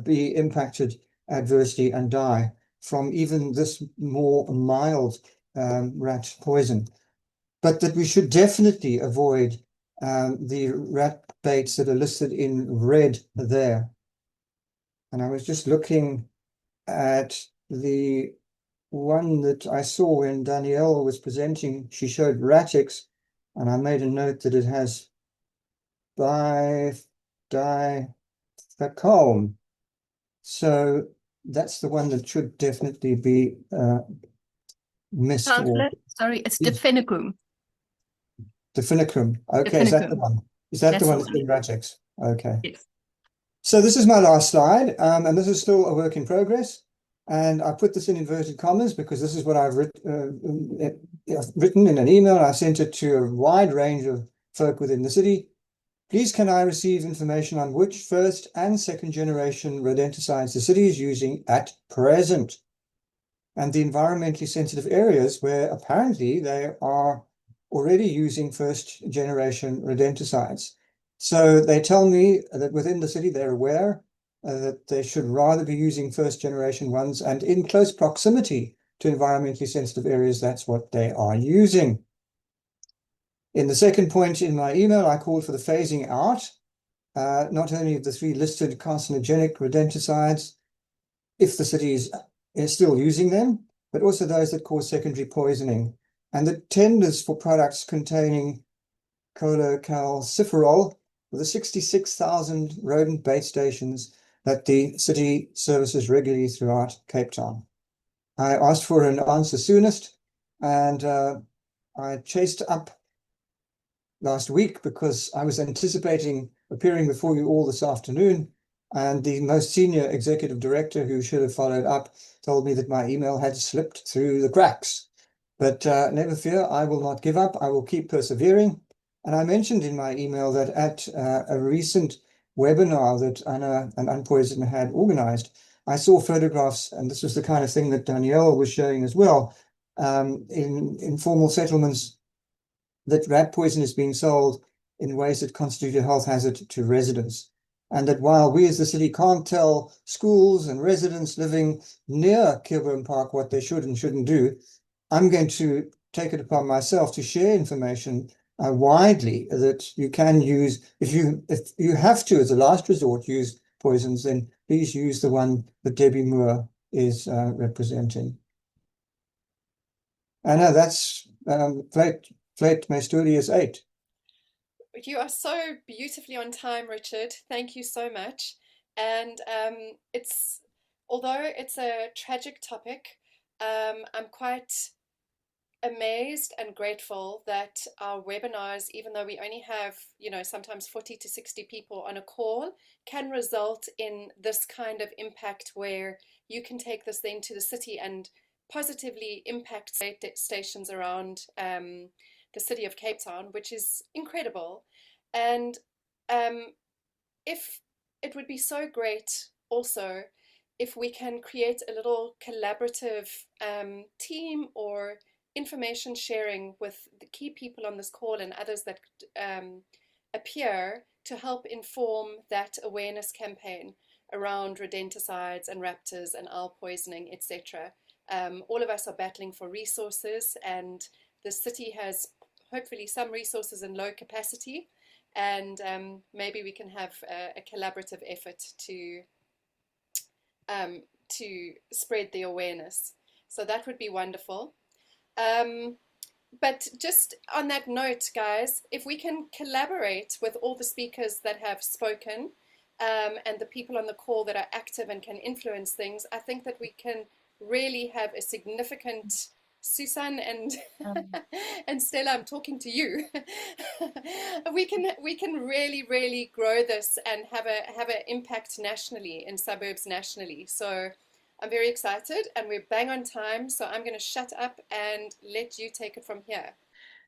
be impacted adversely and die from even this more mild rat poison. But that we should definitely avoid the rat baits that are listed in red there. And I was just looking at the one that I saw when Danielle was presenting. She showed Ratix, and I made a note that it has the comb. So that's the one that should definitely be missed. Councillor, sorry, it's Definikum. Definikum. Okay, is that the one? Is that the one that's been Ratex? Okay. Yes. So this is my last slide, and this is still a work in progress. And I put this in inverted commas because this is what I've written in an email. I sent it to a wide range of folk within the city. Please can I receive information on which first and second generation rodenticides the city is using at present, and the environmentally sensitive areas where apparently they are already using first generation rodenticides. So they tell me that within the city they're aware that they should rather be using first generation ones, and in close proximity to environmentally sensitive areas, that's what they are using. In the second point in my email, I called for the phasing out, not only of the 3 listed carcinogenic rodenticides, if the city is still using them, but also those that cause secondary poisoning. And the tenders for products containing cholecalciferol for the 66,000 rodent bait stations that the city services regularly throughout Cape Town. I asked for an answer soonest, and I chased up last week because I was anticipating appearing before you all this afternoon, and the most senior executive director who should have followed up told me that my email had slipped through the cracks. But never fear, I will not give up. I will keep persevering. And I mentioned in my email that at a recent webinar that Anna and UnPoison had organized, I saw photographs, and this was the kind of thing that Danielle was showing as well, in informal settlements, that rat poison is being sold in ways that constitute a health hazard to residents. And that while we as the city can't tell schools and residents living near Keurboom Park what they should and shouldn't do, I'm going to take it upon myself to share information widely that you can use. If you have to, as a last resort, use poisons, then please use the one that Debbie Moore is representing. Anna, that's Flat Masturius 8. You are so beautifully on time, Richard. Thank you so much. And although it's a tragic topic, I'm quite amazed and grateful that our webinars, even though we only have, sometimes 40 to 60 people on a call, can result in this kind of impact where you can take this then to the city and positively impact stations around the city of Cape Town, which is incredible. And if it would be so great also if we can create a little collaborative team or information sharing with the key people on this call and others that appear to help inform that awareness campaign around rodenticides and raptors and owl poisoning, etc. All of us are battling for resources, and the city has hopefully some resources in low capacity, and maybe we can have a collaborative effort to spread the awareness. So that would be wonderful. But just on that note, guys, if we can collaborate with all the speakers that have spoken and the people on the call that are active and can influence things, I think that we can really have a significant, Susan and and Stella, I'm talking to you. we can really grow this and have an impact nationally, in suburbs nationally. So I'm very excited, and we're bang on time. So I'm going to shut up and let you take it from here.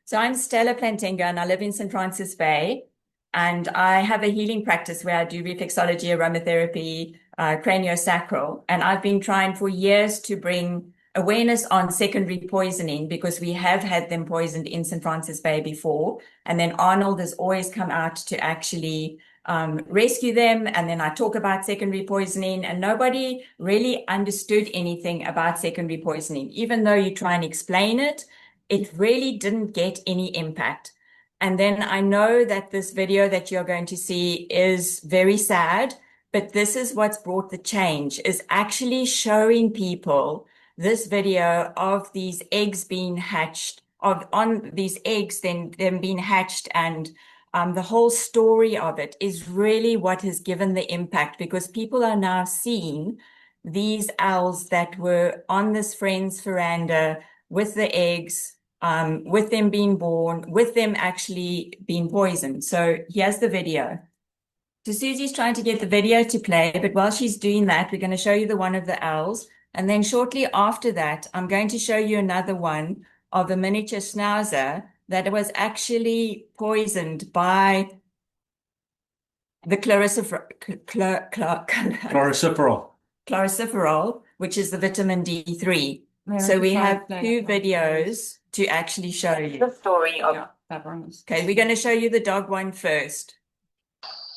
So I'm Stella Platinga, and I live in St. Francis Bay. And I have a healing practice where I do reflexology, aromatherapy, craniosacral. And I've been trying for years to bring awareness on secondary poisoning, because we have had them poisoned in St. Francis Bay before. And then Arnold has always come out to actually rescue them. And then I talk about secondary poisoning, and nobody really understood anything about secondary poisoning. Even though you try and explain it, it really didn't get any impact. And then I know that this video that you're going to see is very sad, but this is what's brought the change, is actually showing people this video of these eggs being hatched, on these eggs, then them being hatched and the whole story of it is really what has given the impact, because people are now seeing these owls that were on this friend's veranda with the eggs, with them being born, with them actually being poisoned. So here's the video. So Susie's trying to get the video to play, but while she's doing that, we're going to show you the one of the owls. And then shortly after that, I'm going to show you another one of a miniature schnauzer that was actually poisoned by the chloriciferol, which is the vitamin D3. So we have two videos to actually show you the story of. Okay, we're going to show you the dog one first.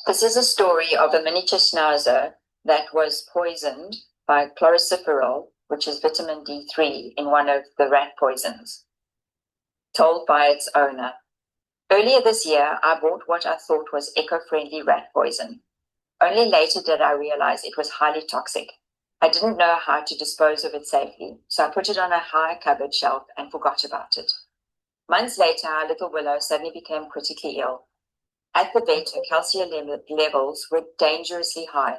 This is a story of a miniature schnauzer that was poisoned by chloriciferol, which is vitamin D3 in one of the rat poisons, told by its owner. Earlier this year, I bought what I thought was eco-friendly rat poison. Only later did I realize it was highly toxic. I didn't know how to dispose of it safely, so I put it on a high cupboard shelf and forgot about it. Months later, our little Willow suddenly became critically ill. At the vet, her calcium levels were dangerously high.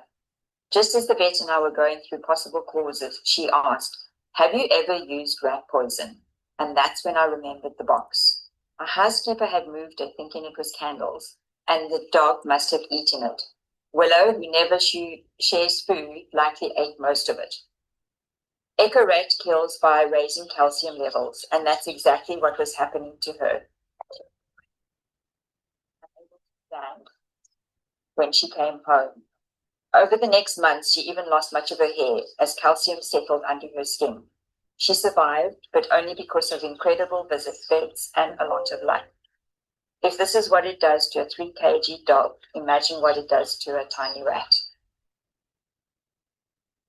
Just as the vet and I were going through possible causes, she asked, "Have you ever used rat poison?" And that's when I remembered the box. Our housekeeper had moved it thinking it was candles, and the dog must have eaten it. Willow, who never shares food, likely ate most of it. Eco-rat kills by raising calcium levels, and that's exactly what was happening to her when she came home. Over the next months, she even lost much of her hair as calcium settled under her skin. She survived, but only because of incredible vets and a lot of luck. If this is what it does to a 3 kg dog, imagine what it does to a tiny rat.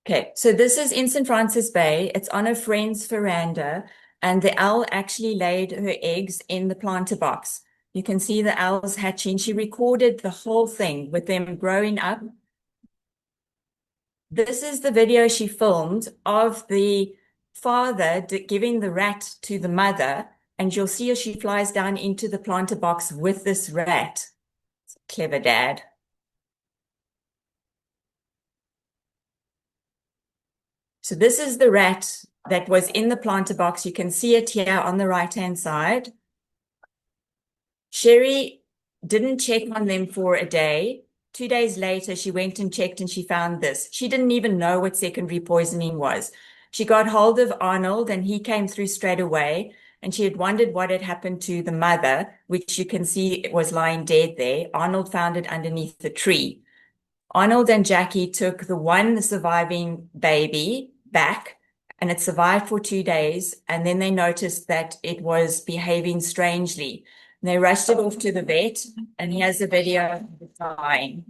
Okay, so this is in St. Francis Bay. It's on a friend's veranda, and the owl actually laid her eggs in the planter box. You can see the owls hatching. She recorded the whole thing with them growing up. This is the video she filmed of the father giving the rat to the mother, and you'll see as she flies down into the planter box with this rat. It's a clever dad. So this is the rat that was in the planter box. You can see it here on the right-hand side. Sherry didn't check on them for a day. 2 days later, she went and checked and she found this. She didn't even know what secondary poisoning was. She got hold of Arnold and he came through straight away. And she had wondered what had happened to the mother, which you can see it was lying dead there. Arnold found it underneath the tree. Arnold and Jackie took the one surviving baby back, and it survived for 2 days. And then they noticed that it was behaving strangely. And they rushed it off to the vet, and here's a video of it dying.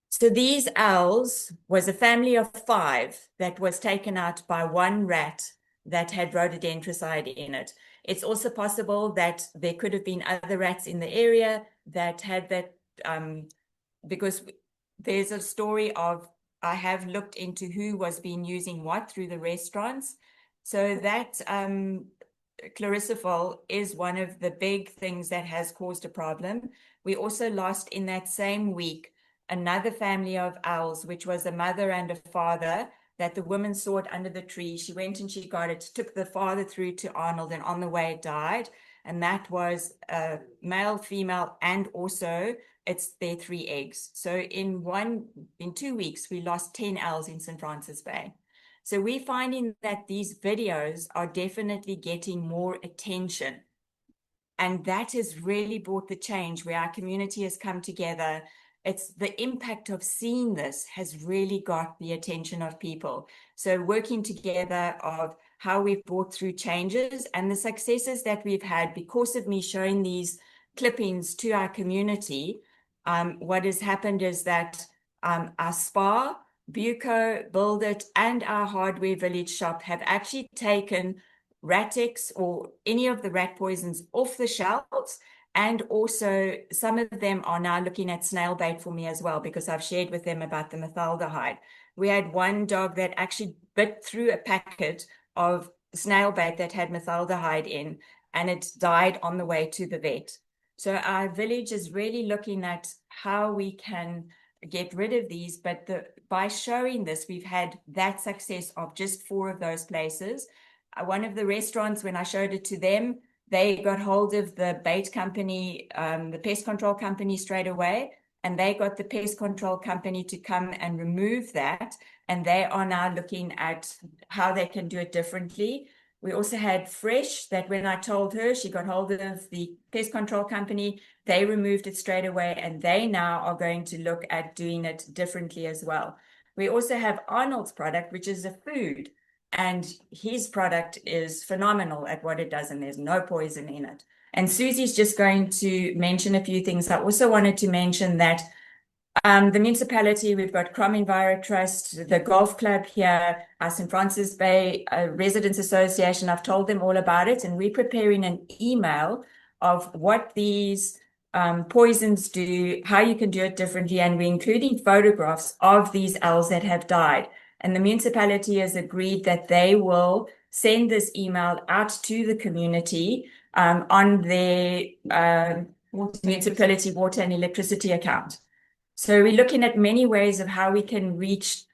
So these owls was a family of 5 that was taken out by one rat that had rodenticide in it. It's also possible that there could have been other rats in the area that had that, because there's a story of, I have looked into who was being using what through the restaurants. So that chloriciferol is one of the big things that has caused a problem. We also lost in that same week another family of owls, which was a mother and a father, that the woman saw it under the tree. She went and she got it, took the father through to Arnold, and on the way it died. And that was a male, female, and also it's their 3 eggs. So in 2 weeks, we lost 10 owls in St. Francis Bay. So we're finding that these videos are definitely getting more attention. And that has really brought the change where our community has come together. It's the impact of seeing this has really got the attention of people. So working together of how we've brought through changes and the successes that we've had because of me showing these clippings to our community. What has happened is that our spa, Buco, Build It, and our hardware village shop have actually taken Ratex or any of the rat poisons off the shelves. And also some of them are now looking at snail bait for me as well, because I've shared with them about the methaldehyde. We had one dog that actually bit through a packet of snail bait that had methaldehyde in, and it died on the way to the vet. So our village is really looking at how we can get rid of these, but by showing this, we've had that success of just 4 of those places. One of the restaurants, when I showed it to them, they got hold of the bait company, the pest control company straight away, and they got the pest control company to come and remove that. And they are now looking at how they can do it differently. We also had Fresh, that when I told her, she got hold of the pest control company, they removed it straight away, and they now are going to look at doing it differently as well. We also have Arnold's product, which is a food, and his product is phenomenal at what it does, and there's no poison in it. And Susie's just going to mention a few things. I also wanted to mention that the municipality, we've got Crom Enviro Trust, the golf club here, our St. Francis Bay Residents Association. I've told them all about it, and we're preparing an email of what these poisons do, how you can do it differently, and we're including photographs of these owls that have died. And the municipality has agreed that they will send this email out to the community on their municipality water and electricity account. So we're looking at many ways of how we can reach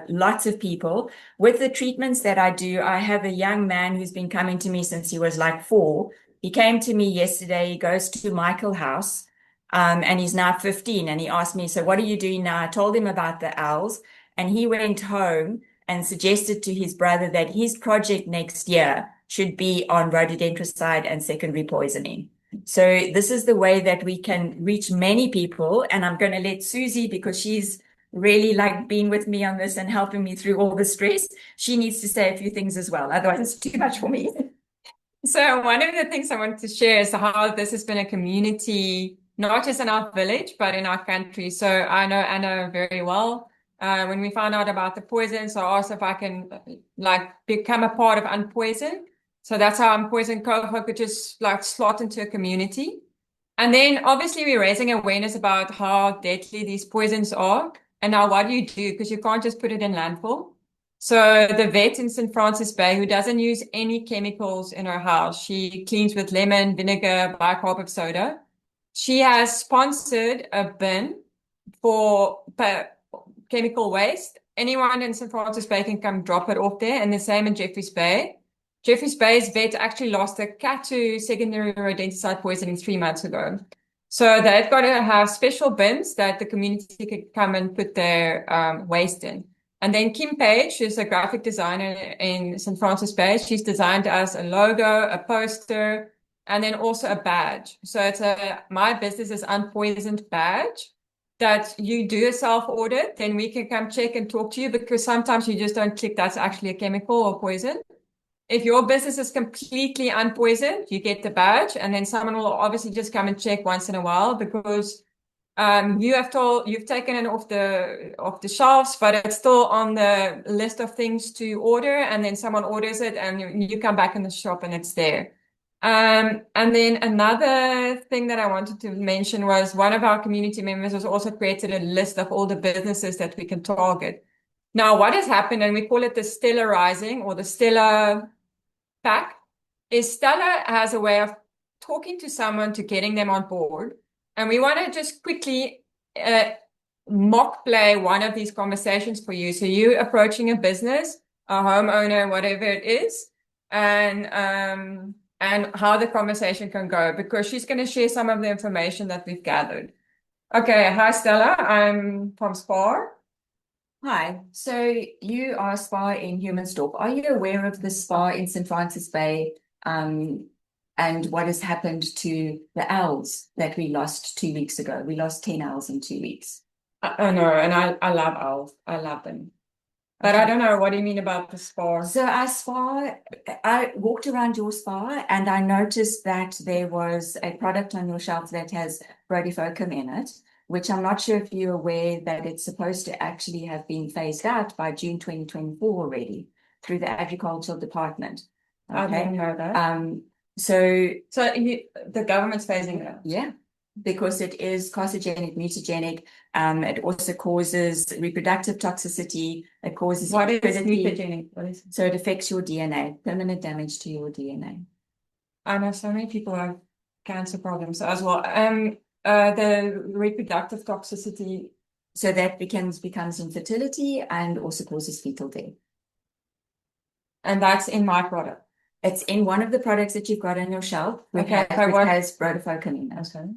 lots of people. With the treatments that I do, I have a young man who's been coming to me since he was like 4. He came to me yesterday. He goes to Michael House, and he's now 15. And he asked me, so what are you doing now? I told him about the owls, and he went home and suggested to his brother that his project next year should be on rodenticide and secondary poisoning. So this is the way that we can reach many people. And I'm going to let Susie, because she's really like been with me on this and helping me through all the stress. She needs to say a few things as well. Otherwise it's too much for me. So one of the things I wanted to share is how this has been a community, not just in our village, but in our country. So I know Anna very well. When we found out about the poison, so I asked if I can like become a part of UnPoison. So that's how UnPoison cohort could just like slot into a community. And then obviously we're raising awareness about how deadly these poisons are. And now what do you do? Because you can't just put it in landfill. So the vet in St. Francis Bay, who doesn't use any chemicals in her house, she cleans with lemon, vinegar, bicarb of soda. She has sponsored a bin for chemical waste. Anyone in St. Francis Bay can come drop it off there, and the same in Jeffreys Bay. Jeffreys Bay's vet actually lost a cat to secondary rodenticide poisoning 3 months ago. So they've got to have special bins that the community could come and put their waste in. And then Kim Page, who's a graphic designer in St. Francis Bay, she's designed us a logo, a poster, and then also a badge. So it's a My Business is Unpoisoned badge that you do a self-audit, then we can come check and talk to you, because sometimes you just don't click that's actually a chemical or poison. If your business is completely unpoisoned, you get the badge, and then someone will obviously just come and check once in a while, because you've taken it off the shelves, but it's still on the list of things to order, and then someone orders it and you come back in the shop and it's there. And then another thing that I wanted to mention was one of our community members has also created a list of all the businesses that we can target. Now, what has happened, and we call it the Stella Rising or the Stella pack, is Stella has a way of talking to someone to getting them on board. And we want to just quickly mock play one of these conversations for you. So you approaching a business, a homeowner, whatever it is, and how the conversation can go, because she's going to share some of the information that we've gathered. Okay, hi Stella, I'm from SPAR. Hi, so you are SPAR in Humansdorp. Are you aware of the SPAR in St. Francis Bay and what has happened to the owls that we lost 2 weeks ago? We lost 10 owls in 2 weeks. I know, and I love owls. I love them. But Okay. I don't know, what do you mean about the SPAR? So our SPAR, I walked around your SPAR and I noticed that there was a product on your shelf that has Brodifochum in it, which I'm not sure if you're aware that it's supposed to actually have been phased out by June 2024 already through the Agricultural Department. I didn't know that. So the government's phasing it out? yeah. because it is carcinogenic, mutagenic. It also causes reproductive toxicity. It causes What is infertility. mutagenic? What is So it affects your DNA, permanent damage to your DNA. I know so many people have cancer problems as well. The reproductive toxicity. So that becomes infertility and also causes fetal death. And that's in my product. It's in one of the products that you've got on your shelf, which Okay, has rhodophocamin. Okay.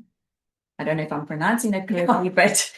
I don't know if I'm pronouncing it correctly, but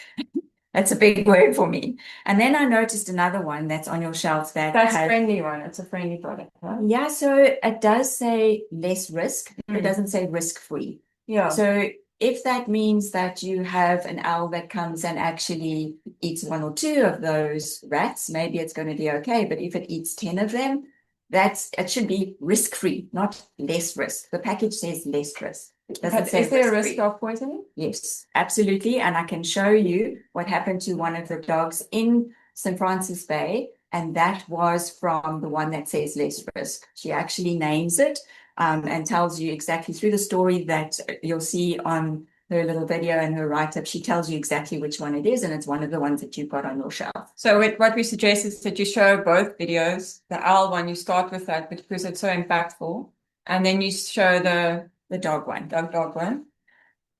that's a big word for me. And then I noticed another one that's on your shelf that's friendly one. It's a friendly product, right? Yeah, so it does say less risk. It doesn't say risk-free. Yeah. So if that means that you have an owl that comes and actually eats 1 or 2 of those rats, maybe it's going to be okay. But if it eats 10 of them, it should be risk-free, not less risk. The package says less risk. It doesn't say is there a risk-free. risk of poisoning? Yes, absolutely. And I can show you what happened to one of the dogs in St. Francis Bay. And that was from the one that says less risk. She actually names it and tells you exactly through the story that you'll see on her little video and her write-up. She tells you exactly which one it is, and it's one of the ones that you've got on your shelf. So what we suggest is that you show both videos. The owl one, you start with that because it's so impactful. And then you show the dog one. Dog one.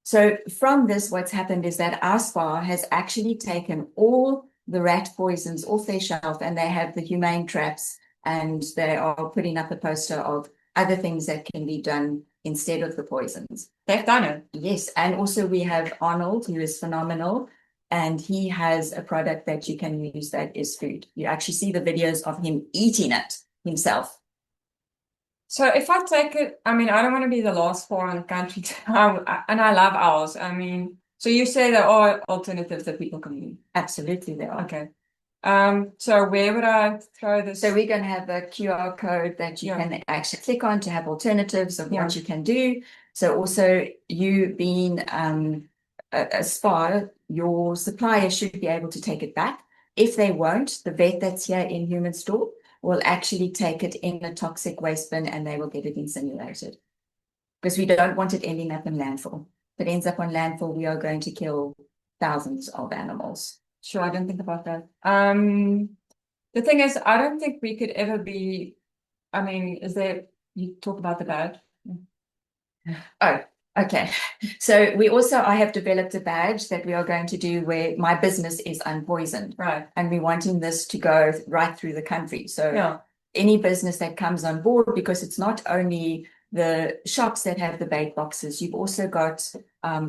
So from this, what's happened is that our spa has actually taken all the rat poisons off their shelf, and they have the humane traps, and they are putting up a poster of other things that can be done instead of the poisons. They've done it. Yes, and also we have Arnold, who is phenomenal, and he has a product that you can use that is food. You actually see the videos of him eating it himself. So if I take it, I mean, I don't want to be the last four in the country, and I love owls. I mean, so you say there are alternatives that people can use? Absolutely, there are. Okay. So where would I throw this? So we're going to have a QR code that you can actually click on to have alternatives of what you can do. So also you being a spa, your supplier should be able to take it back. If they won't, the vet that's here in Human Store will actually take it in a toxic waste bin and they will get it incinerated. Because we don't want it ending up in landfill. If it ends up on landfill, we are going to kill thousands of animals. Sure, I didn't think about that. The thing is, I don't think we could ever be, I mean, you talk about the badge? Oh, okay. So I have developed a badge that we are going to do where my business is UnPoison. Right. And we're wanting this to go right through the country. So any business that comes on board, because it's not only the shops that have the bait boxes, you've also got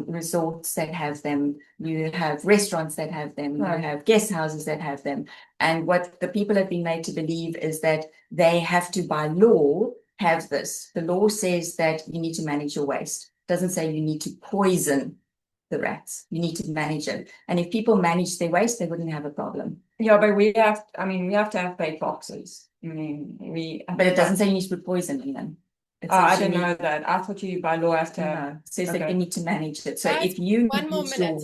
resorts that have them, you have restaurants that have them, you have guest houses that have them. And what the people have been made to believe is that they have to, by law, have this. The law says that you need to manage your waste. It doesn't say you need to poison the rats. You need to manage it. And if people manage their waste, they wouldn't have a problem. Yeah, but we have to have bait boxes. I mean, but it doesn't say you need to put poison in them. I didn't know that. I thought you by law have to. No, it says that you need to manage it. So Guys, if you one more minute.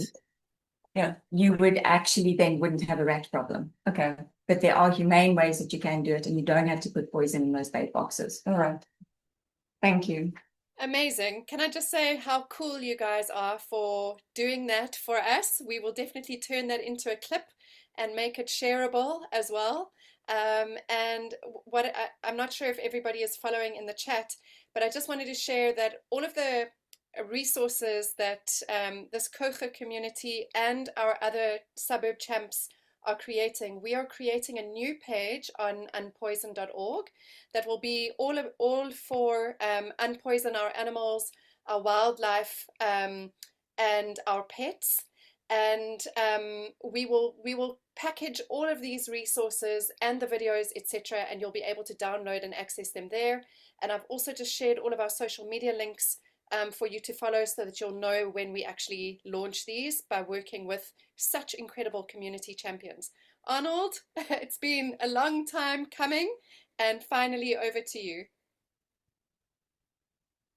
you would actually then wouldn't have a rat problem. Okay. But there are humane ways that you can do it, and you don't have to put poison in those bait boxes. All right. Thank you. Amazing. Can I just say how cool you guys are for doing that for us? We will definitely turn that into a clip and make it shareable as well. And I'm not sure if everybody is following in the chat, but I just wanted to share that all of the resources that this Kruger community and our other suburb champs are creating. We are creating a new page on unpoison.org that will be all for unpoison our animals, our wildlife, and our pets. And we will package all of these resources and the videos, etc., and you'll be able to download and access them there. And I've also just shared all of our social media links for you to follow so that you'll know when we actually launch these by working with such incredible community champions. Arnold, it's been a long time coming, and finally over to you.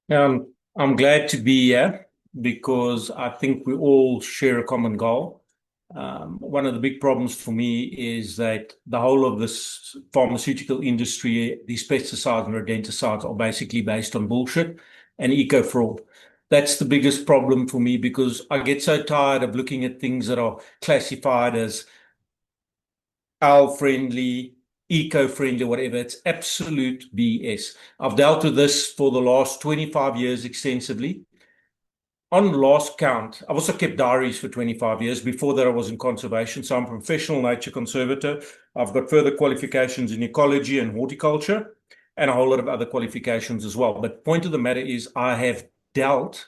I'm glad to be here because I think we all share a common goal. One of the big problems for me is that the whole of this pharmaceutical industry, these pesticides and rodenticides, are basically based on bullshit and eco fraud. That's the biggest problem for me, because I get so tired of looking at things that are classified as owl-friendly, eco-friendly, whatever. It's absolute BS. I've dealt with this for the last 25 years extensively. On last count, I've also kept diaries for 25 years. Before that, I was in conservation. So I'm a professional nature conservator. I've got further qualifications in ecology and horticulture, and a whole lot of other qualifications as well. But point of the matter is, I have dealt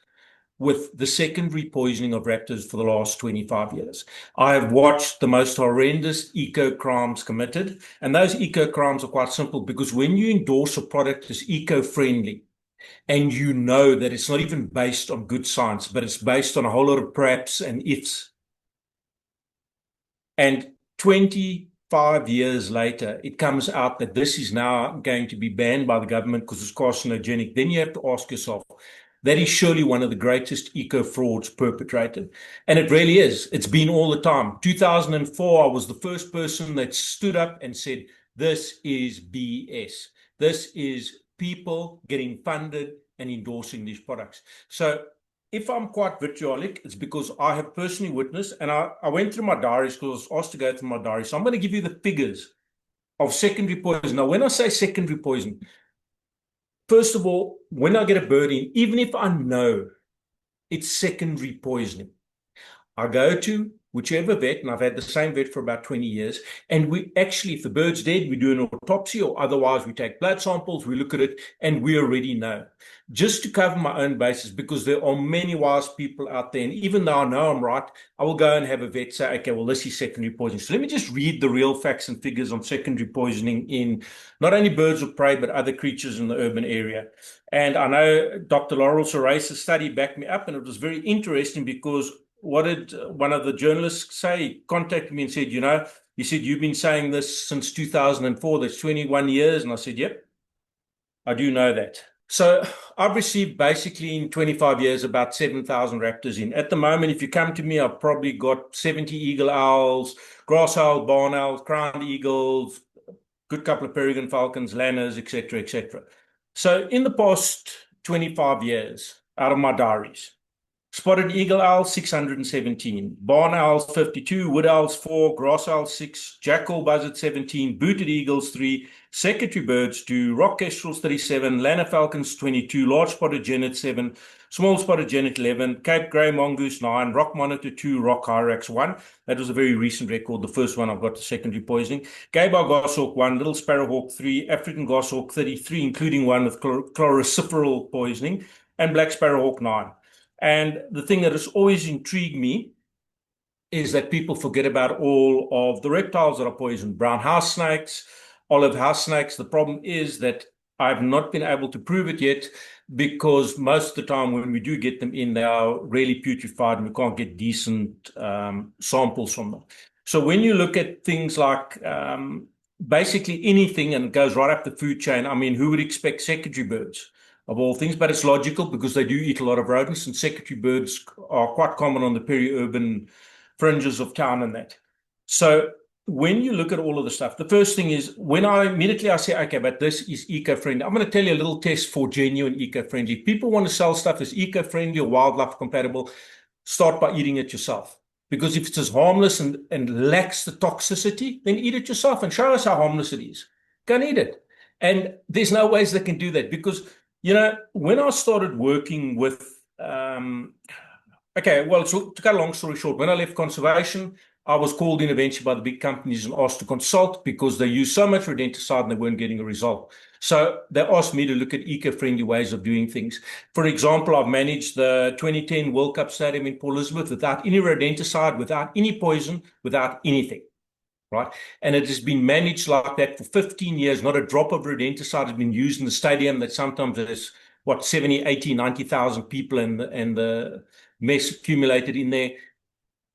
with the secondary poisoning of raptors for the last 25 years. I have watched the most horrendous eco-crimes committed, and those eco-crimes are quite simple, because when you endorse a product as eco-friendly, and you know that it's not even based on good science, but it's based on a whole lot of perhaps and ifs, and 25 years later, it comes out that this is now going to be banned by the government because it's carcinogenic, then you have to ask yourself, that is surely one of the greatest eco-frauds perpetrated. And it really is. It's been all the time. 2004, I was the first person that stood up and said, this is BS. This is people getting funded and endorsing these products. So if I'm quite vitriolic, it's because I have personally witnessed, and I went through my diaries because I was asked to go through my diary. So I'm going to give you the figures of secondary poison. Now, when I say secondary poison, first of all, when I get a bird in, even if I know it's secondary poisoning, I go to whichever vet, and I've had the same vet for about 20 years, and we actually, if the bird's dead, we do an autopsy, or otherwise we take blood samples, we look at it, and we already know. Just to cover my own basis, because there are many wise people out there, and even though I know I'm right, I will go and have a vet say, okay, well, this is secondary poisoning. So let me just read the real facts and figures on secondary poisoning in not only birds of prey, but other creatures in the urban area. And I know Dr. Laurel Sorace's study backed me up, and it was very interesting, because what did one of the journalists say? He contacted me and said, he said, you've been saying this since 2004, that's 21 years. And I said, yep, I do know that. So I've received basically in 25 years about 7,000 raptors in. At the moment, if you come to me, I've probably got 70 eagle owls, grass owls, barn owls, crowned eagles, good couple of peregrine falcons, lanners, etc., etc. So in the past 25 years, out of my diaries, spotted eagle owls, 617. Barn owls, 52. Wood owls, 4. Grass owls, 6. Jackal buzzard, 17. Booted eagles, 3. Secretary birds, 2. Rock kestrels, 37. Lanner falcons, 22. Large spotted genet, 7. Small spotted genet, 11. Cape grey mongoose, 9. Rock monitor, 2. Rock hyrax, 1. That was a very recent record. The first one I've got the secondary poisoning. Gaybar goshawk, 1. Little sparrowhawk, 3. African goshawk, 33, including one with chlorociferal poisoning. And black sparrowhawk, 9. And the thing that has always intrigued me is that people forget about all of the reptiles that are poisoned. Brown house snakes, olive house snakes. The problem is that I've not been able to prove it yet, because most of the time when we do get them in, they are really putrefied and we can't get decent samples from them. So when you look at things like basically anything, and it goes right up the food chain, I mean, who would expect secretary birds of all things? But it's logical, because they do eat a lot of rodents, and secretary birds are quite common on the peri-urban fringes of town and that. So when you look at all of the stuff, the first thing is, when I say, okay, but this is eco-friendly, I'm going to tell you a little test for genuine eco-friendly. If people want to sell stuff as eco-friendly or wildlife compatible, start by eating it yourself. Because if it's as harmless and lacks the toxicity, then eat it yourself and show us how harmless it is. Go and eat it. And there's no ways they can do that, because when I started working with, to cut a long story short, when I left conservation, I was called in eventually by the big companies and asked to consult, because they used so much rodenticide and they weren't getting a result. So they asked me to look at eco-friendly ways of doing things. For example, I've managed the 2010 World Cup Stadium in Port Elizabeth without any rodenticide, without any poison, without anything. Right. And it has been managed like that for 15 years. Not a drop of rodenticide has been used in the stadium that sometimes there's 70, 80, 90,000 people and the mess accumulated in there.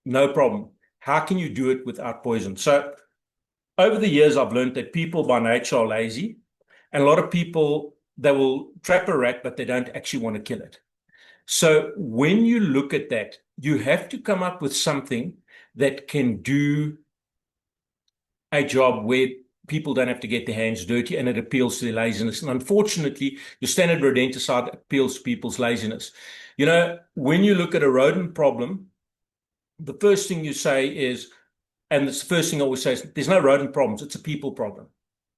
No problem. How can you do it without poison? So over the years, I've learned that people by nature are lazy, and a lot of people, they will trap a rat, but they don't actually want to kill it. So when you look at that, you have to come up with something that can do a job where people don't have to get their hands dirty, and it appeals to their laziness. And unfortunately, your standard rodenticide appeals to people's laziness. You know, when you look at a rodent problem, the first thing you say is, and it's the first thing I always say, is there's no rodent problems, it's a people problem,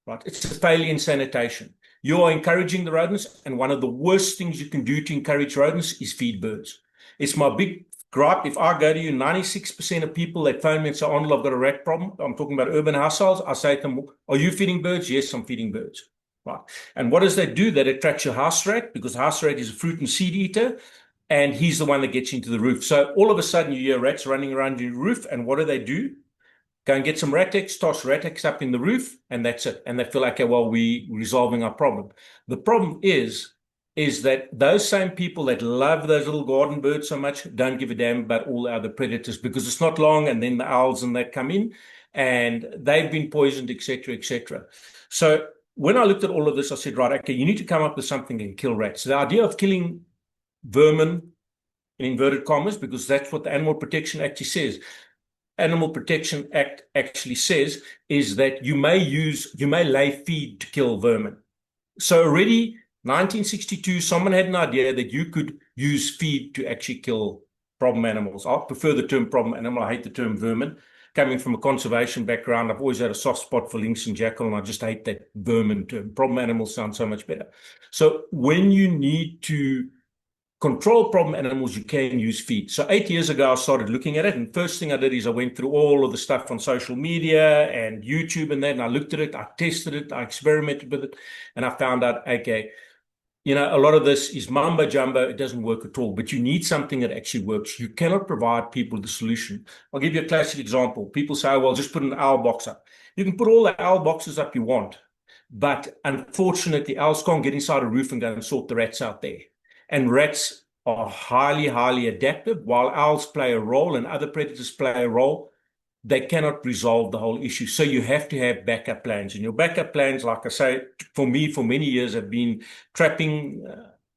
right? It's a failure in sanitation. You are encouraging the rodents, and one of the worst things you can do to encourage rodents is feed birds. It's my big gripe. If I go to you, 96% of people that phone me and say, Arnold, I've got a rat problem, I'm talking about urban households, I say to them, are you feeding birds? Yes, I'm feeding birds. Right. And what does that do? That attracts your house rat, because house rat is a fruit and seed eater, and he's the one that gets into the roof. So all of a sudden you hear rats running around your roof, and what do? Go and get some Rat-X, toss Rat-X up in the roof, and that's it. And they feel like, okay, well, we're resolving our problem. The problem is that those same people that love those little garden birds so much don't give a damn about all the other predators, because it's not long, and then the owls and that come in, and they've been poisoned, etc., etc. So when I looked at all of this, I said, right, okay, you need to come up with something and kill rats. So the idea of killing vermin, in inverted commas, because that's what the Animal Protection Act says. Animal Protection Act actually says is that you may lay feed to kill vermin. So already 1962, someone had an idea that you could use feed to actually kill problem animals. I prefer the term problem animal. I hate the term vermin. Coming from a conservation background, I've always had a soft spot for lynx and jackal, and I just hate that vermin term. Problem animals sound so much better. So when you need to control problem animals, you can use feed. So 8 years ago, I started looking at it. And first thing I did is I went through all of the stuff on social media and YouTube and that, and I looked at it, I tested it, I experimented with it, and I found out, okay, you know, a lot of this is mumbo jumbo. It doesn't work at all, but you need something that actually works. You cannot provide people the solution. I'll give you a classic example. People say, well, just put an owl box up. You can put all the owl boxes up you want, but unfortunately, owls can't get inside a roof and go and sort the rats out there. And rats are highly, highly adaptive. While owls play a role and other predators play a role, they cannot resolve the whole issue. So you have to have backup plans. And your backup plans, like I say, for me, for many years have been trapping,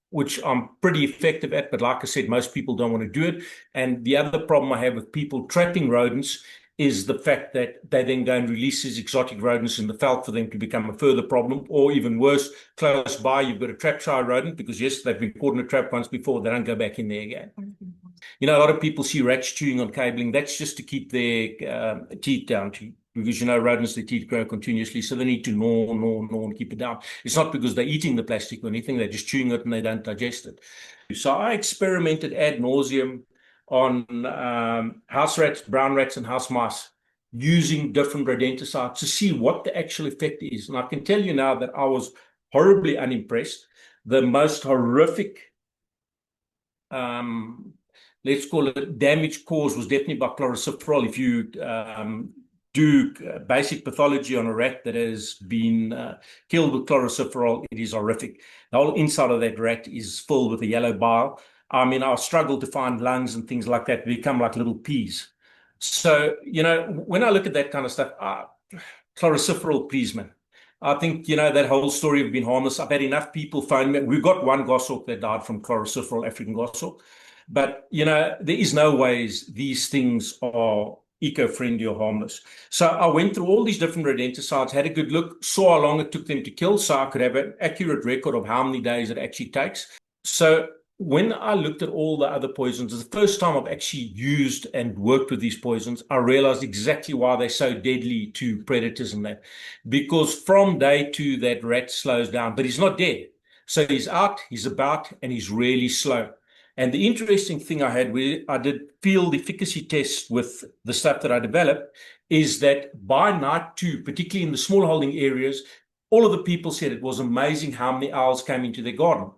which I'm pretty effective at. But like I said, most people don't want to do it. And the other problem I have with people trapping rodents is the fact that they then go and release these exotic rodents in the veld for them to become a further problem, or even worse, close by, you've got a trap-shy rodent, because yes, they've been caught in a trap once before, they don't go back in there again. You know, a lot of people see rats chewing on cabling. That's just to keep their teeth down, because, you know, rodents, their teeth grow continuously, so they need to gnaw and keep it down. It's not because they're eating the plastic or anything, they're just chewing it and they don't digest it. So I experimented ad nauseum on house rats, brown rats, and house mice, using different rodenticides to see what the actual effect is. And I can tell you now that I was horribly unimpressed. The most horrific, let's call it, damage caused was definitely by chlorociferol. If you do basic pathology on a rat that has been killed with chlorociferol, it is horrific. The whole inside of that rat is filled with a yellow bile. I mean, I struggle to find lungs and things like that. They become like little peas. So, you know, when I look at that kind of stuff, chlorociferol, please, man. I think, you know, that whole story of being harmless, I've had enough people phone me. We've got one goshawk that died from chlorociferol, African goshawk. But, you know, there is no ways these things are eco-friendly or harmless. So I went through all these different rodenticides, had a good look, saw how long it took them to kill, so I could have an accurate record of how many days it actually takes. So when I looked at all the other poisons, the first time I've actually used and worked with these poisons, I realized exactly why they're so deadly to predators and that. Because from day 2, that rat slows down, but he's not dead. So he's out, he's about, and he's really slow. And the interesting thing I had, where I did field efficacy tests with the stuff that I developed, is that by night 2, particularly in the small holding areas, all of the people said it was amazing how many owls came into their garden.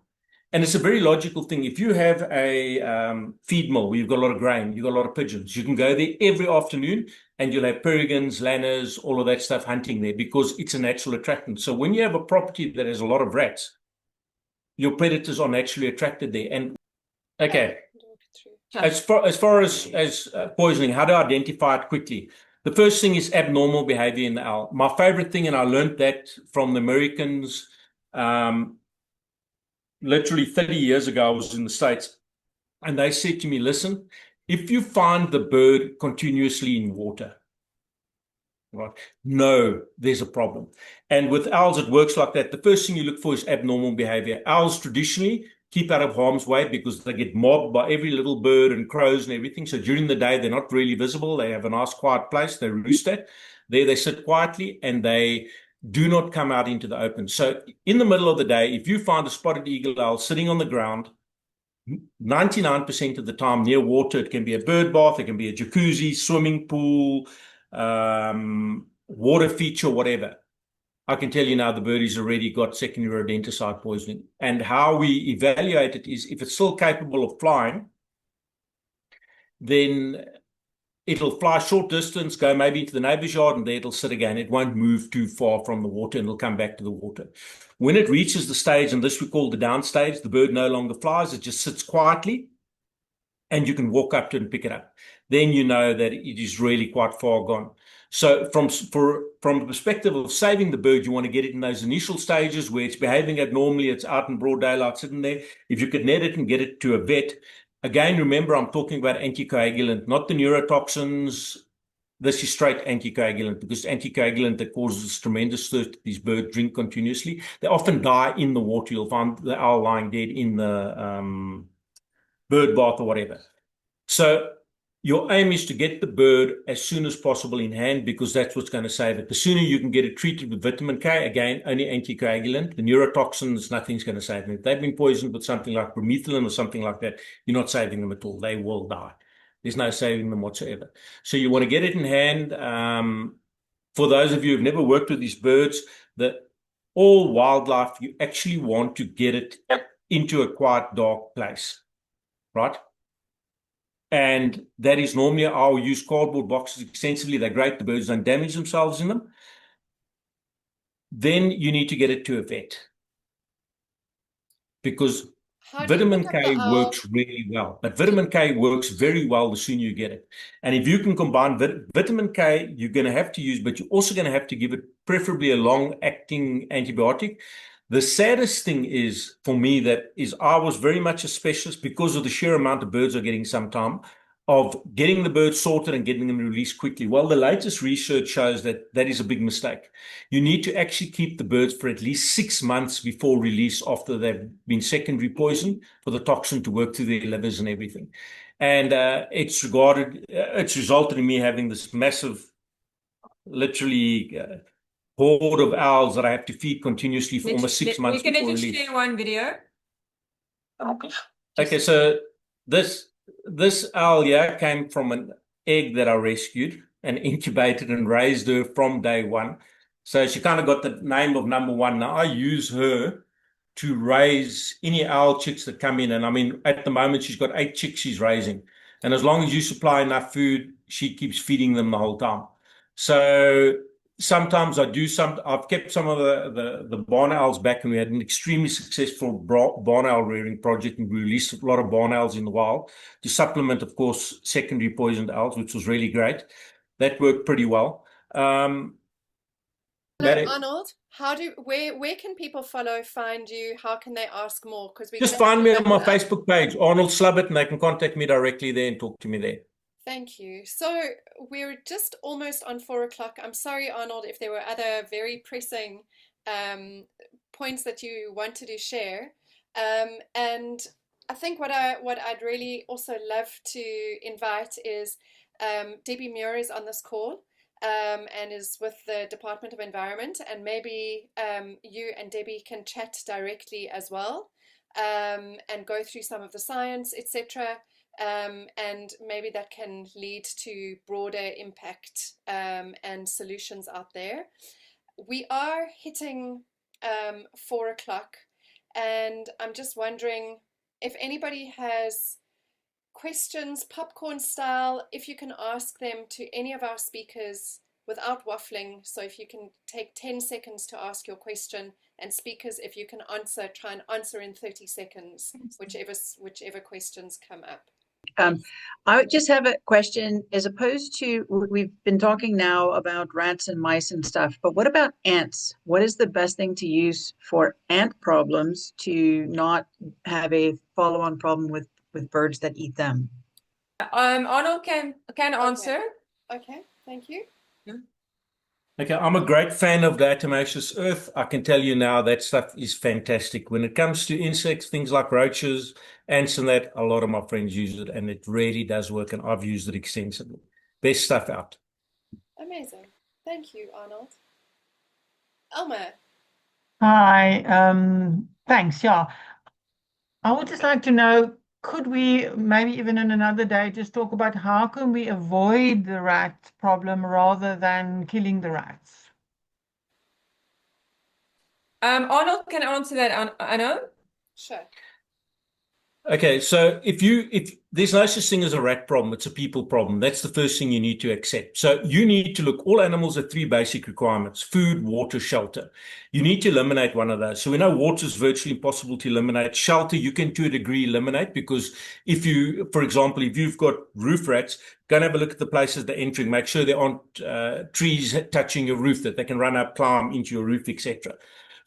And it's a very logical thing. If you have a feed mill where you've got a lot of grain, you've got a lot of pigeons, you can go there every afternoon and you'll have peregrines, lanners, all of that stuff hunting there, because it's a natural attractant. So when you have a property that has a lot of rats, your predators are naturally attracted there. And okay, as far as poisoning, how to identify it quickly? The first thing is abnormal behavior in the owl. My favorite thing, and I learned that from the Americans, literally 30 years ago, I was in the States, and they said to me, listen, if you find the bird continuously in water, right, no, there's a problem. And with owls, it works like that. The first thing you look for is abnormal behavior. Owls traditionally keep out of harm's way because they get mobbed by every little bird and crows and everything. So during the day, they're not really visible. They have a nice quiet place. They roost at. There they sit quietly and they do not come out into the open. So in the middle of the day, if you find a spotted eagle owl sitting on the ground, 99% of the time near water, it can be a bird bath, it can be a jacuzzi, swimming pool, water feature, whatever. I can tell you now the bird has already got secondary rodenticide poisoning. And how we evaluate it is if it's still capable of flying, then it'll fly short distance, go maybe into the neighbor's yard, and there it'll sit again. It won't move too far from the water and it'll come back to the water. When it reaches the stage, and this we call the down stage, the bird no longer flies, it just sits quietly and you can walk up to it and pick it up. Then you know that it is really quite far gone. So from the perspective of saving the bird, you want to get it in those initial stages where it's behaving abnormally, it's out in broad daylight sitting there. If you could net it and get it to a vet, again, remember I'm talking about anticoagulant, not the neurotoxins. This is straight anticoagulant because anticoagulant that causes tremendous thirst. These birds drink continuously. They often die in the water. You'll find the owl lying dead in the bird bath or whatever. So your aim is to get the bird as soon as possible in hand because that's what's going to save it. The sooner you can get it treated with vitamin K, again, only anticoagulant. The neurotoxins, nothing's going to save them. If they've been poisoned with something like bromethylin or something like that, you're not saving them at all. They will die. There's no saving them whatsoever. So you want to get it in hand. For those of you who've never worked with these birds, all wildlife, you actually want to get it into a quiet, dark place, right? And that is normally, I'll use cardboard boxes extensively. They're great. The birds don't damage themselves in them. Then you need to get it to a vet because vitamin K works really well. But vitamin K works very well the sooner you get it. And if you can combine vitamin K, you're going to have to use, but you're also going to have to give it preferably a long-acting antibiotic. The saddest thing is, for me, I was very much a specialist because of the sheer amount of birds are getting sometime of getting the birds sorted and getting them released quickly. Well, the latest research shows that that is a big mistake. You need to actually keep the birds for at least 6 months before release after they've been secondary poisoned for the toxin to work through their livers and everything. And it's resulted in me having this massive, literally horde of owls that I have to feed continuously for almost 6 months before release. You can just share one video. Okay, so this owl here came from an egg that I rescued and incubated and raised her from day one. So she kind of got the name of number one. Now I use her to raise any owl chicks that come in. And I mean, at the moment, she's got 8 chicks she's raising. And as long as you supply enough food, she keeps feeding them the whole time. So sometimes I've kept some of the barn owls back, and we had an extremely successful barn owl rearing project, and we released a lot of barn owls in the wild to supplement, of course, secondary poisoned owls, which was really great. That worked pretty well. Arnold, where can people find you? How can they ask more? Because we just find me on my Facebook page, Arnold Slabbert, and they can contact me directly there and talk to me there. Thank you. So we're just almost on 4 o'clock. I'm sorry, Arnold, if there were other very pressing points that you wanted to share. And I think what I'd really also love to invite is Debbie Muir is on this call and is with the Department of Environment, and maybe you and Debbie can chat directly as well and go through some of the science, etc. And maybe that can lead to broader impact and solutions out there. We are hitting 4 o'clock, and I'm just wondering if anybody has questions, popcorn style, if you can ask them to any of our speakers without waffling. So if you can take 10 seconds to ask your question, and speakers, if you can try and answer in 30 seconds, whichever questions come up. I would just have a question, as opposed to, we've been talking now about rats and mice and stuff, but what about ants? What is the best thing to use for ant problems to not have a follow-on problem with birds that eat them? Arnold can answer. Okay, thank you. Okay, I'm a great fan of diatomaceous earth. I can tell you now that stuff is fantastic. When it comes to insects, things like roaches, ants and that, a lot of my friends use it and it really does work and I've used it extensively. Best stuff out. Amazing. Thank you, Arnold. Elma. Hi, thanks. Yeah, I would just like to know, could we maybe even in another day just talk about how can we avoid the rat problem rather than killing the rats? Arnold can answer that. I know. Sure. Okay, so if there's no such thing as a rat problem, it's a people problem. That's the first thing you need to accept. So you need to look, all animals have three basic requirements: food, water, shelter. You need to eliminate one of those. So we know water is virtually impossible to eliminate. Shelter, you can to a degree eliminate, because if you, for example, if you've got roof rats, go and have a look at the places they're entering. Make sure there aren't trees touching your roof that they can run up, climb into your roof, etc.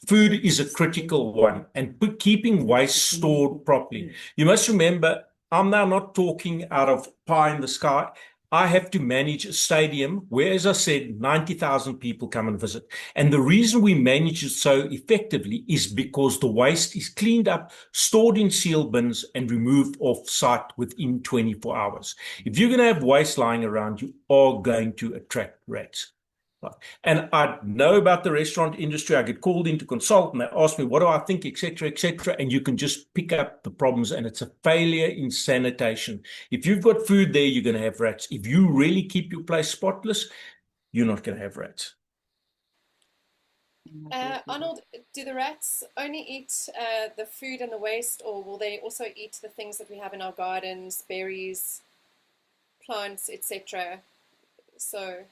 Food is a critical one, and keeping waste stored properly. You must remember, I'm now not talking out of pie in the sky. I have to manage a stadium where, as I said, 90,000 people come and visit. And the reason we manage it so effectively is because the waste is cleaned up, stored in sealed bins, and removed off site within 24 hours. If you're going to have waste lying around, you are going to attract rats. And I know about the restaurant industry. I get called in to consult and they ask me, what do I think, etc., etc. And you can just pick up the problems, and it's a failure in sanitation. If you've got food there, you're going to have rats. If you really keep your place spotless, you're not going to have rats. Arnold, do the rats only eat the food and the waste, or will they also eat the things that we have in our gardens, berries, plants, etc.? So...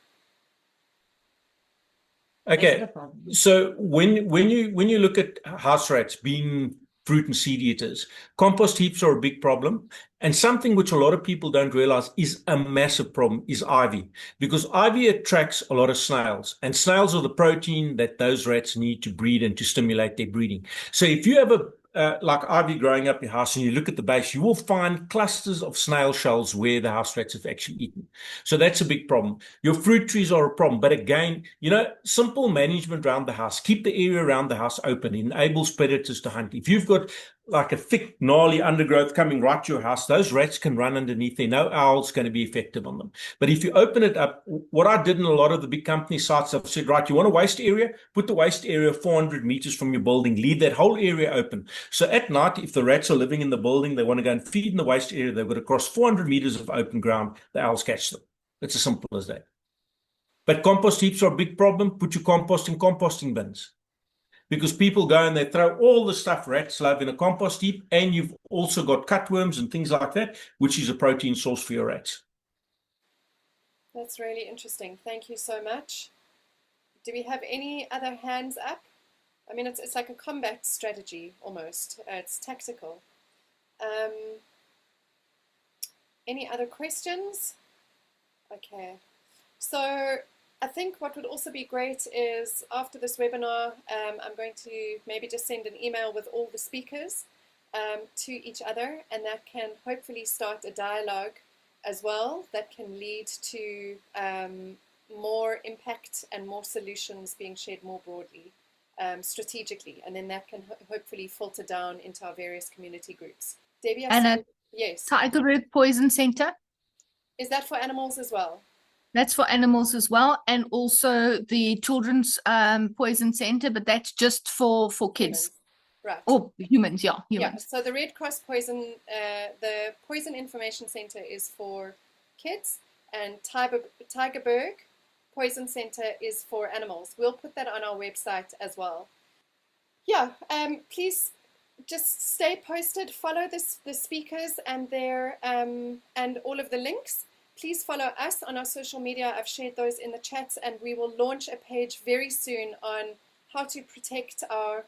Okay, so when you look at house rats being fruit and seed eaters, compost heaps are a big problem. And something which a lot of people don't realize is a massive problem is ivy, because ivy attracts a lot of snails, and snails are the protein that those rats need to breed and to stimulate their breeding. So if you have like ivy growing up your house and you look at the base, you will find clusters of snail shells where the house rats have actually eaten. So that's a big problem. Your fruit trees are a problem. But again, simple management around the house. Keep the area around the house open. It enables predators to hunt. If you've got like a thick, gnarly undergrowth coming right to your house, those rats can run underneath there. No owl's going to be effective on them. But if you open it up, what I did in a lot of the big company sites, I've said, right, you want a waste area? Put the waste area 400 meters from your building. Leave that whole area open. So at night, if the rats are living in the building, they want to go and feed in the waste area, they've got to cross 400 meters of open ground. The owls catch them. It's as simple as that. But compost heaps are a big problem. Put your compost in composting bins. Because people go and they throw all the stuff rats love in a compost heap, and you've also got cutworms and things like that, which is a protein source for your rats. That's really interesting. Thank you so much. Do we have any other hands up? I mean, it's like a combat strategy almost. It's tactical. Any other questions? Okay. So I think what would also be great is after this webinar, I'm going to maybe just send an email with all the speakers to each other, and that can hopefully start a dialogue as well that can lead to more impact and more solutions being shared more broadly, strategically, and then that can hopefully filter down into our various community groups. Debbie, yes. Tiger Root Poison Center. Is that for animals as well? That's for animals as well, and also the Children's Poison Center, but that's just for kids. Humans. Right. Or humans, yeah. Humans. Yeah, so the Red Cross Poison, the Poison Information Center is for kids, and Tigerberg Poison Center is for animals. We'll put that on our website as well. Yeah, please just stay posted, follow the speakers and their and all of the links. Please follow us on our social media. I've shared those in the chats, and we will launch a page very soon on how to protect our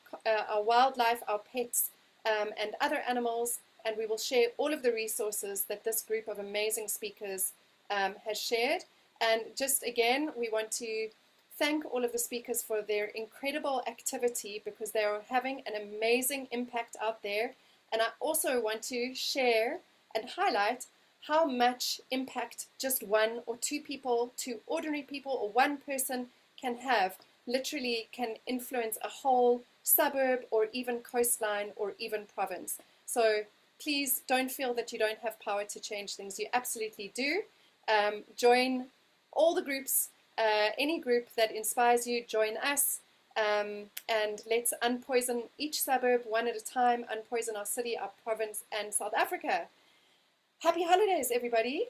wildlife, our pets, and other animals. And we will share all of the resources that this group of amazing speakers has shared. And just again, we want to thank all of the speakers for their incredible activity, because they are having an amazing impact out there. And I also want to share and highlight how much impact just one or two people, two ordinary people or one person can have literally can influence a whole suburb or even coastline or even province. So please don't feel that you don't have power to change things. You absolutely do. Join all the groups, any group that inspires you, join us, and let's unpoison each suburb one at a time, unpoison our city, our province, and South Africa. Happy holidays, everybody.